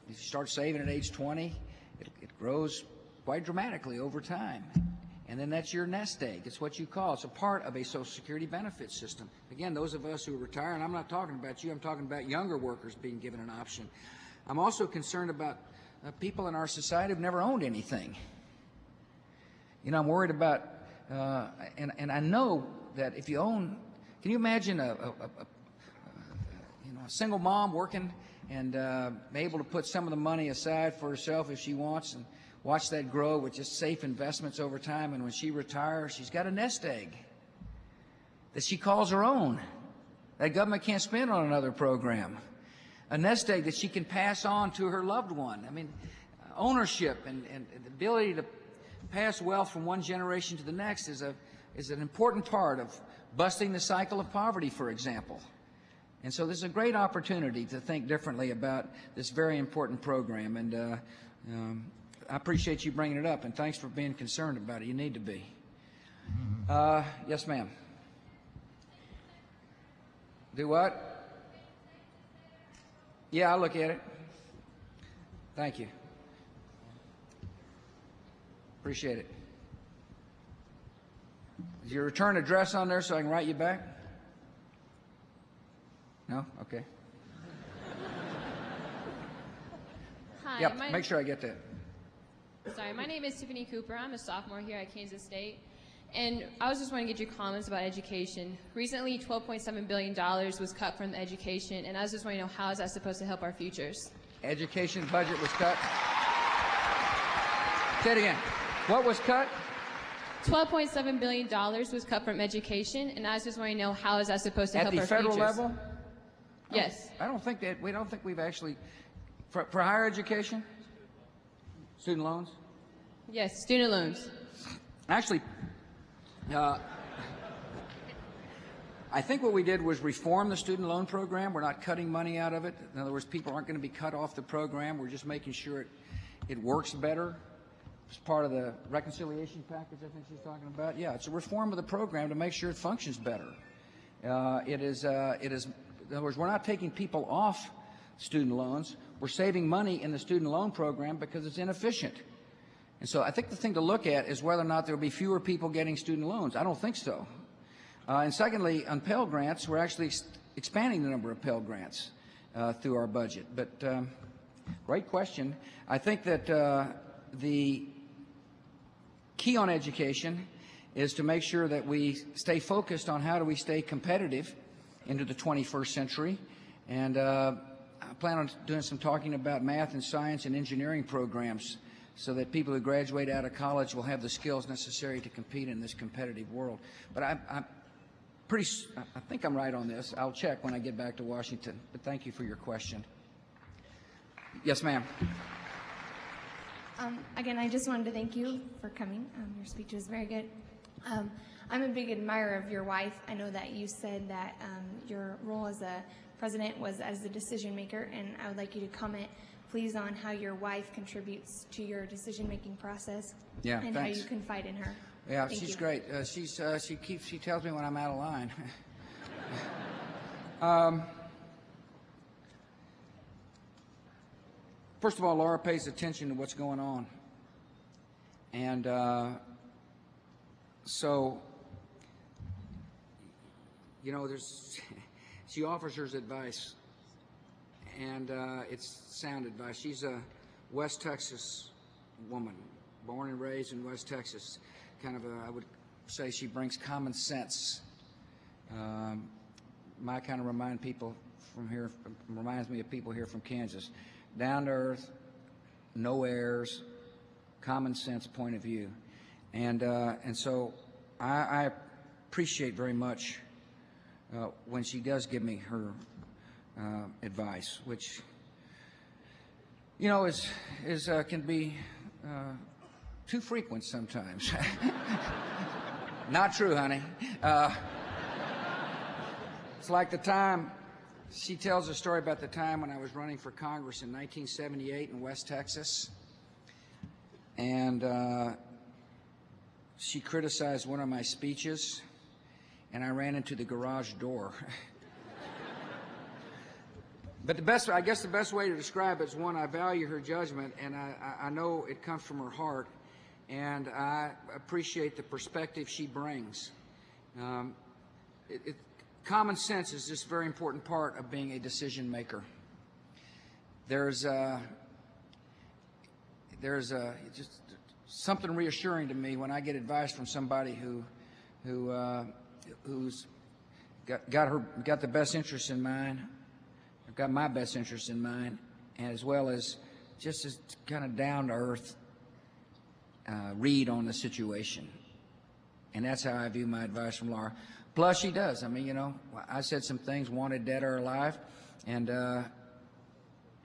If you start saving at age 20, it grows quite dramatically over time. And then that's your nest egg. It's what you call. It's a part of a Social Security benefit system. Again, those of us who retire, and I'm not talking about you, I'm talking about younger workers being given an option. I'm also concerned about people in our society who've never owned anything. You know, I'm worried about, and I know that if you own, can you imagine a single mom working and able to put some of the money aside for herself if she wants and watch that grow with just safe investments over time, and when she retires, she's got a nest egg that she calls her own, that government can't spend on another program, a nest egg that she can pass on to her loved one. I mean, ownership and the ability to pass wealth from one generation to the next is an important part of busting the cycle of poverty, for example. And so this is a great opportunity to think differently about this very important program, and I appreciate you bringing it up, and thanks for being concerned about it. You need to be. Yes, ma'am. Do what? Yeah, I'll look at it. Thank you. Appreciate it. Is your return address on there so I can write you back? No? Okay. Hi. Yep, make sure I get that. Sorry, my name is Tiffany Cooper. I'm a sophomore here at Kansas State. And I was just wanting to get your comments about education. Recently, $12.7 billion was cut from the education, and I was just wanting to know how is that supposed to help our futures? Education budget was cut? Say it again. What was cut? $12.7 billion was cut from education, and I was just wanting to know how is that supposed to help our futures? At the federal level? Yes. I don't think that, we don't think we've actually, for higher education? Student loans? Yes, student loans. Actually, I think what we did was reform the student loan program. We're not cutting money out of it. In other words, people aren't going to be cut off the program. We're just making sure it works better. It's part of the reconciliation package I think she's talking about. Yeah, it's a reform of the program to make sure it functions better. It is, in other words, we're not taking people off student loans. We're saving money in the student loan program because it's inefficient. And so I think the thing to look at is whether or not there will be fewer people getting student loans. I don't think so. And secondly, on Pell Grants, we're actually expanding the number of Pell Grants through our budget. But great question. I think that the key on education is to make sure that we stay focused on how do we stay competitive into the 21st century. And I plan on doing some talking about math and science and engineering programs so that people who graduate out of college will have the skills necessary to compete in this competitive world. But I think I'm right on this. I'll check when I get back to Washington. But thank you for your question. Yes, ma'am. Again, I just wanted to thank you for coming. Your speech was very good. I'm a big admirer of your wife. I know that you said that your role as a president was as the decision maker, and I would like you to comment, please, on how your wife contributes to your decision-making process. Yeah, and thanks. how you confide in her. Yeah, Thank she's you. great. She tells me when I'm out of line. First of all, Laura pays attention to what's going on, and so you know, she offers her advice, and it's sound advice. She's a West Texas woman, born and raised in West Texas. Kind of I would say she brings common sense. Might kind of remind people from here, reminds me of people here from Kansas. Down to earth, no airs, common sense point of view. And so I appreciate very much when she does give me her advice, which, you know, can be too frequent sometimes. Not true, honey. It's like the time she tells a story about the time when I was running for Congress in 1978 in West Texas, and she criticized one of my speeches, and I ran into the garage door. But I guess the best way to describe it is, one, I value her judgment, and I know it comes from her heart, and I appreciate the perspective she brings. Common sense is just a very important part of being a decision maker. There's just something reassuring to me when I get advice from somebody who's got the best interest in mind, got my best interest in mind, and as well as just as kind of down to earth read on the situation. And that's how I view my advice from Laura. Plus, she does. I mean, you know, I said some things, wanted dead or alive, and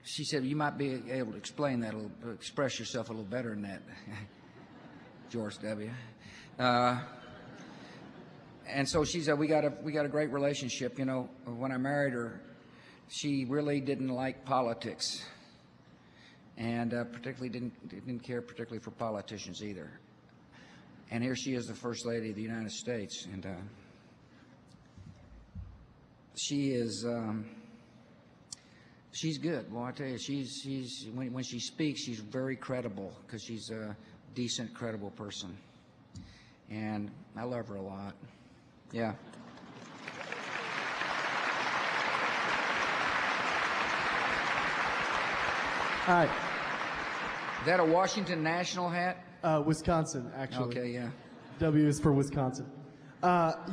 she said, you might be able to explain that, express yourself a little better than that, George W. And so she said, we got a great relationship. You know, when I married her, she really didn't like politics, and particularly didn't care particularly for politicians either. And here she is, the First Lady of the United States, and she is she's good. Well, I tell you, she's when she speaks, she's very credible because she's a decent, credible person, and I love her a lot. Yeah. Hi. Is that a Washington National hat? Wisconsin, actually. Okay, yeah. W is for Wisconsin.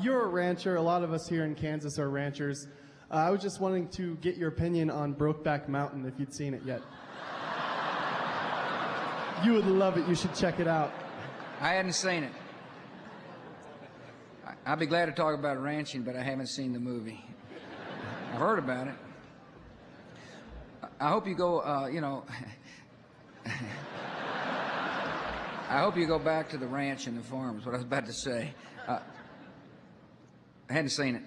You're a rancher. A lot of us here in Kansas are ranchers. I was just wanting to get your opinion on Brokeback Mountain, if you'd seen it yet. You would love it. You should check it out. I hadn't seen it. I'd be glad to talk about ranching, but I haven't seen the movie. I've heard about it. I hope you go, you know, I hope you go back to the ranch and the farm, is what I was about to say. I hadn't seen it.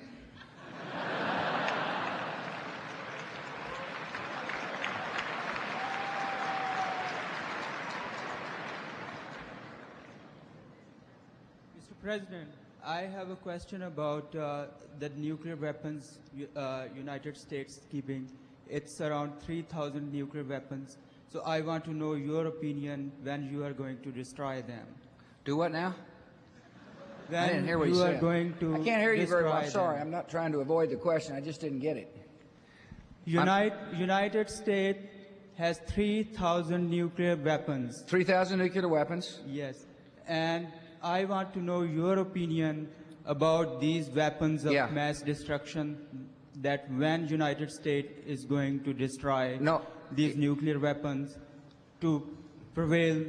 Mr. President, I have a question about the nuclear weapons United States keeping. It's around 3,000 nuclear weapons. So I want to know your opinion when you are going to destroy them. Do what now? When I didn't hear what you said. Going to I can't hear you very well. I'm destroy sorry. them. I'm not trying to avoid the question. I just didn't get it. United States has 3,000 nuclear weapons. 3,000 nuclear weapons? Yes. And I want to know your opinion about these weapons of mass destruction, that when United States is going to destroy these nuclear weapons to prevail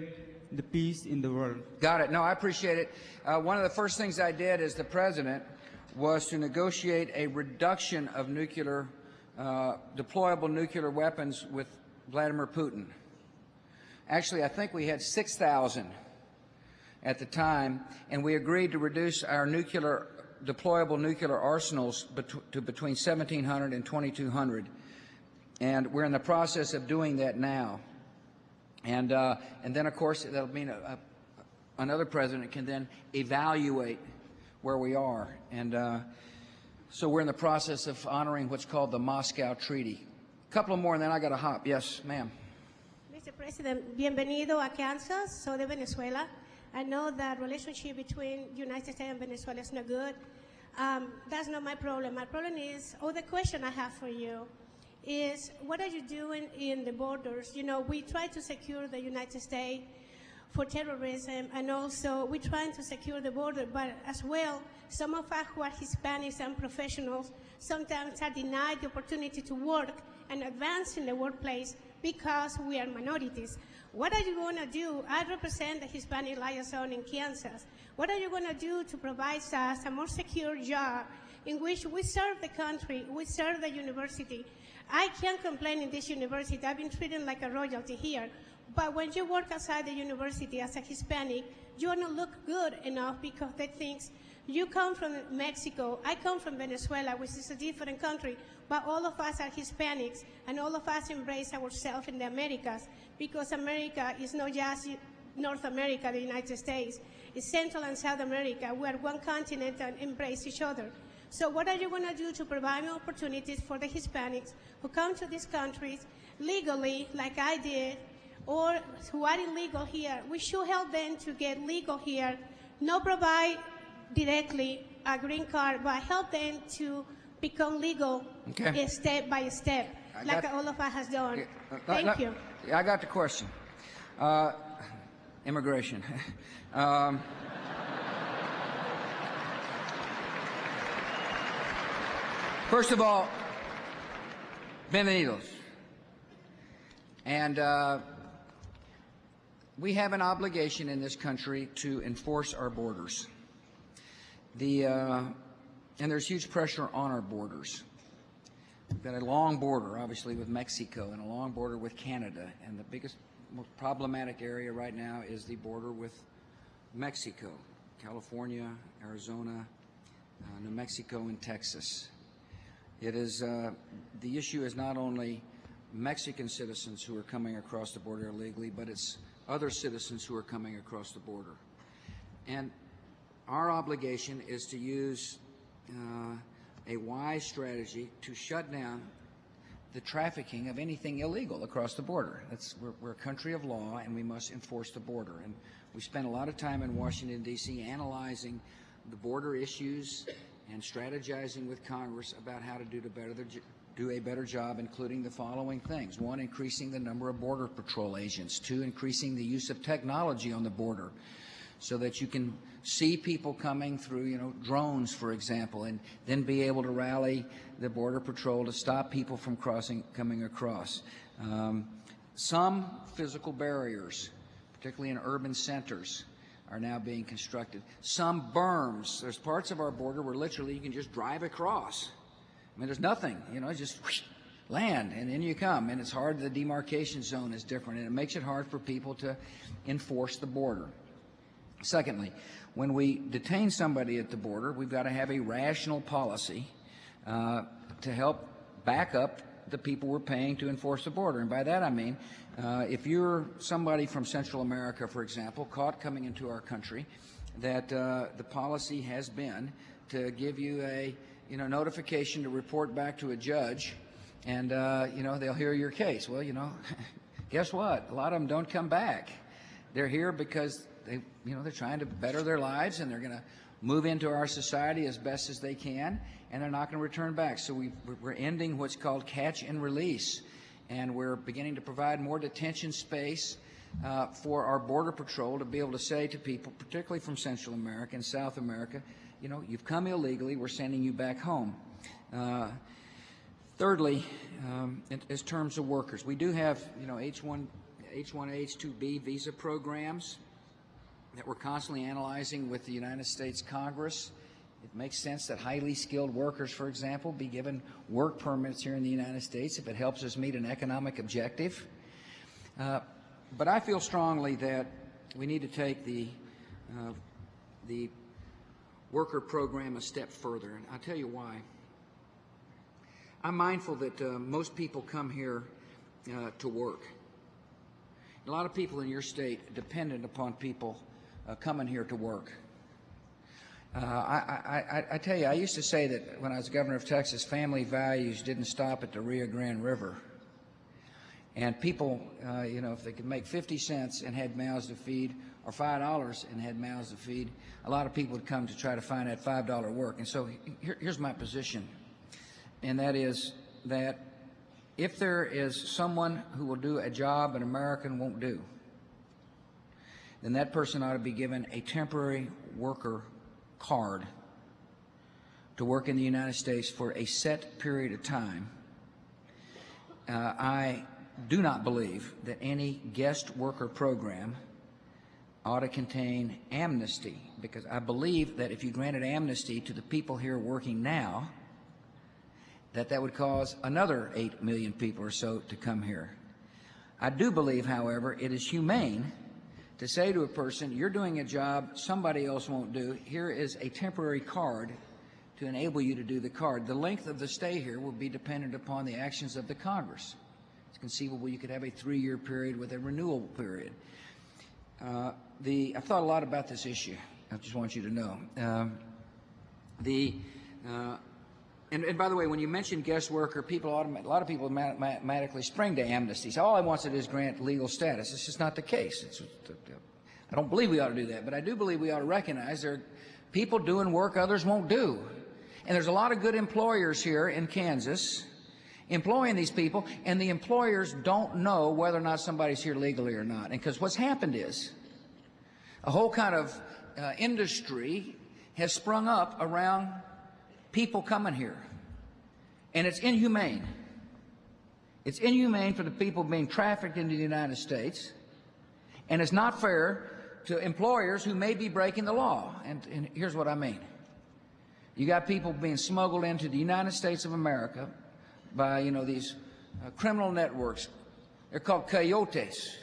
the peace in the world. Got it. No, I appreciate it. One of the first things I did as the president was to negotiate a reduction of nuclear, deployable nuclear weapons with Vladimir Putin. Actually, I think we had 6,000 at the time, and we agreed to reduce our deployable nuclear arsenals to between 1,700 and 2,200. And we're in the process of doing that now. And then, of course, that'll mean another president can then evaluate where we are. And so we're in the process of honoring what's called the Moscow Treaty. A couple more, and then I got to hop. Yes, ma'am. Mr. President, bienvenido a Kansas. Soy de Venezuela. I know that relationship between United States and Venezuela is not good. That's not my problem. My problem is, the question I have for you is, what are you doing in the borders? You know, we try to secure the United States for terrorism, and also we're trying to secure the border, but as well, some of us who are Hispanics and professionals sometimes are denied the opportunity to work and advance in the workplace because we are minorities. What are you going to do? I represent the Hispanic liaison in Kansas. What are you going to do to provide us a more secure job in which we serve the country, we serve the university? I can't complain in this university. I've been treated like a royalty here. But when you work outside the university as a Hispanic, you don't look good enough because they think you come from Mexico, I come from Venezuela, which is a different country, but all of us are Hispanics, and all of us embrace ourselves in the Americas, because America is not just North America, the United States. It's Central and South America. We are one continent and embrace each other. So what are you going to do to provide more opportunities for the Hispanics who come to these countries legally, like I did, or who are illegal here. We should help them to get legal here, not provide directly a green card, but help them to become legal step by step, like all of us has done. Thank you. I got the question. Immigration. First of all, bienvenidos. And we have an obligation in this country to enforce our borders. And there's huge pressure on our borders. We've got a long border, obviously, with Mexico and a long border with Canada. And the biggest, most problematic area right now is the border with Mexico, California, Arizona, New Mexico, and Texas. It is, the issue is not only Mexican citizens who are coming across the border illegally, but it's other citizens who are coming across the border. And our obligation is to use a wise strategy to shut down the trafficking of anything illegal across the border. We're a country of law, and we must enforce the border. And we spend a lot of time in Washington, D.C. analyzing the border issues and strategizing with Congress about how to do a better job, including the following things. One, increasing the number of Border Patrol agents. Two, increasing the use of technology on the border so that you can see people coming through, drones, for example, and then be able to rally the Border Patrol to stop people from coming across. Some physical barriers, particularly in urban centers, are now being constructed. Some berms. There's parts of our border where literally you can just drive across. I mean, there's nothing, it's just land, and in you come. And it's hard, the demarcation zone is different, and it makes it hard for people to enforce the border. Secondly, when we detain somebody at the border, we've got to have a rational policy to help back up the people we're paying to enforce the border. And by that I mean, if you're somebody from Central America, for example, caught coming into our country, that the policy has been to give you a notification to report back to a judge, and they'll hear your case. Well, guess what? A lot of them don't come back. They're here because they're trying to better their lives, and they're going to move into our society as best as they can, and they're not going to return back. So we're ending what's called catch and release, and we're beginning to provide more detention space for our Border Patrol to be able to say to people, particularly from Central America and South America, you've come illegally, we're sending you back home. Thirdly, in terms of workers, we do have, H-1, H-2B visa programs that we're constantly analyzing with the United States Congress. It makes sense that highly skilled workers, for example, be given work permits here in the United States if it helps us meet an economic objective. But I feel strongly that we need to take the worker program a step further, and I'll tell you why. I'm mindful that most people come here to work. A lot of people in your state dependent upon people coming here to work. I tell you, I used to say that when I was governor of Texas, family values didn't stop at the Rio Grande River. And people, if they could make 50 cents and had mouths to feed, or $5 and had mouths to feed, a lot of people would come to try to find that $5 work. And so here's my position, and that is that if there is someone who will do a job an American won't do, then that person ought to be given a temporary worker card to work in the United States for a set period of time. I do not believe that any guest worker program ought to contain amnesty, because I believe that if you granted amnesty to the people here working now, that would cause another 8 million people or so to come here. I do believe, however, it is humane to say to a person, you're doing a job somebody else won't do. Here is a temporary card to enable you to do the card. The length of the stay here will be dependent upon the actions of the Congress. It's conceivable you could have a 3-year period with a renewal period. I've thought a lot about this issue. I just want you to know. And by the way, when you mention guest worker, a lot of people automatically spring to amnesty. So all I want to do is grant legal status. It's just not the case. I don't believe we ought to do that, but I do believe we ought to recognize there are people doing work others won't do. And there's a lot of good employers here in Kansas employing these people, and the employers don't know whether or not somebody's here legally or not. And because what's happened is a whole kind of industry has sprung up around people coming here, and it's inhumane. It's inhumane for the people being trafficked into the United States, and it's not fair to employers who may be breaking the law. And here's what I mean. You got people being smuggled into the United States of America by, these criminal networks. They're called coyotes,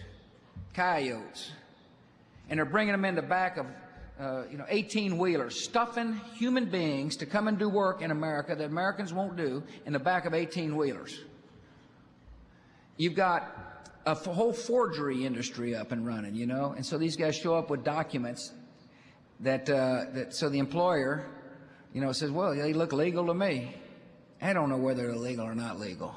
and they're bringing them in the back of 18-wheelers, stuffing human beings to come and do work in America that Americans won't do in the back of 18-wheelers. You've got a whole forgery industry up and running, and so these guys show up with documents so the employer, says, well, they look legal to me. I don't know whether they're legal or not legal.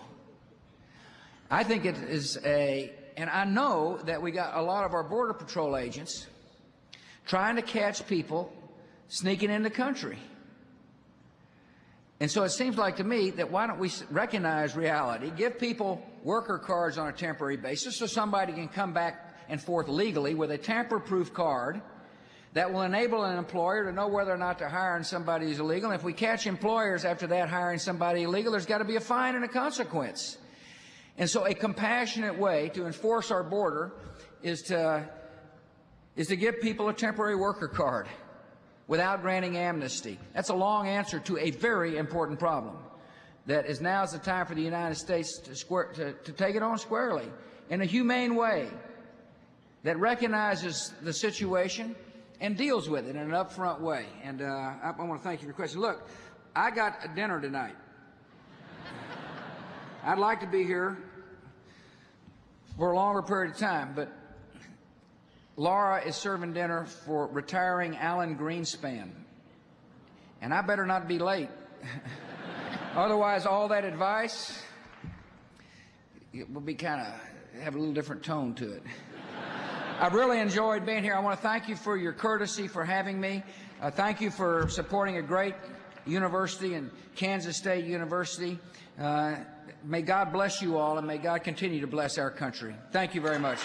I think it is and I know that we got a lot of our Border Patrol agents trying to catch people sneaking in the country. And so it seems like to me that why don't we recognize reality, give people worker cards on a temporary basis so somebody can come back and forth legally with a tamper-proof card that will enable an employer to know whether or not they're hiring somebody who's illegal. And if we catch employers after that hiring somebody illegal, there's got to be a fine and a consequence. And so a compassionate way to enforce our border is to give people a temporary worker card without granting amnesty. That's a long answer to a very important problem. That is now's the time for the United States to take it on squarely in a humane way that recognizes the situation and deals with it in an upfront way. And I want to thank you for your question. Look, I got a dinner tonight. I'd like to be here for a longer period of time, but Laura is serving dinner for retiring Alan Greenspan, and I better not be late. Otherwise, all that advice, it will be have a little different tone to it. I've really enjoyed being here. I want to thank you for your courtesy for having me. Thank you for supporting a great university in Kansas State University. May God bless you all, and may God continue to bless our country. Thank you very much.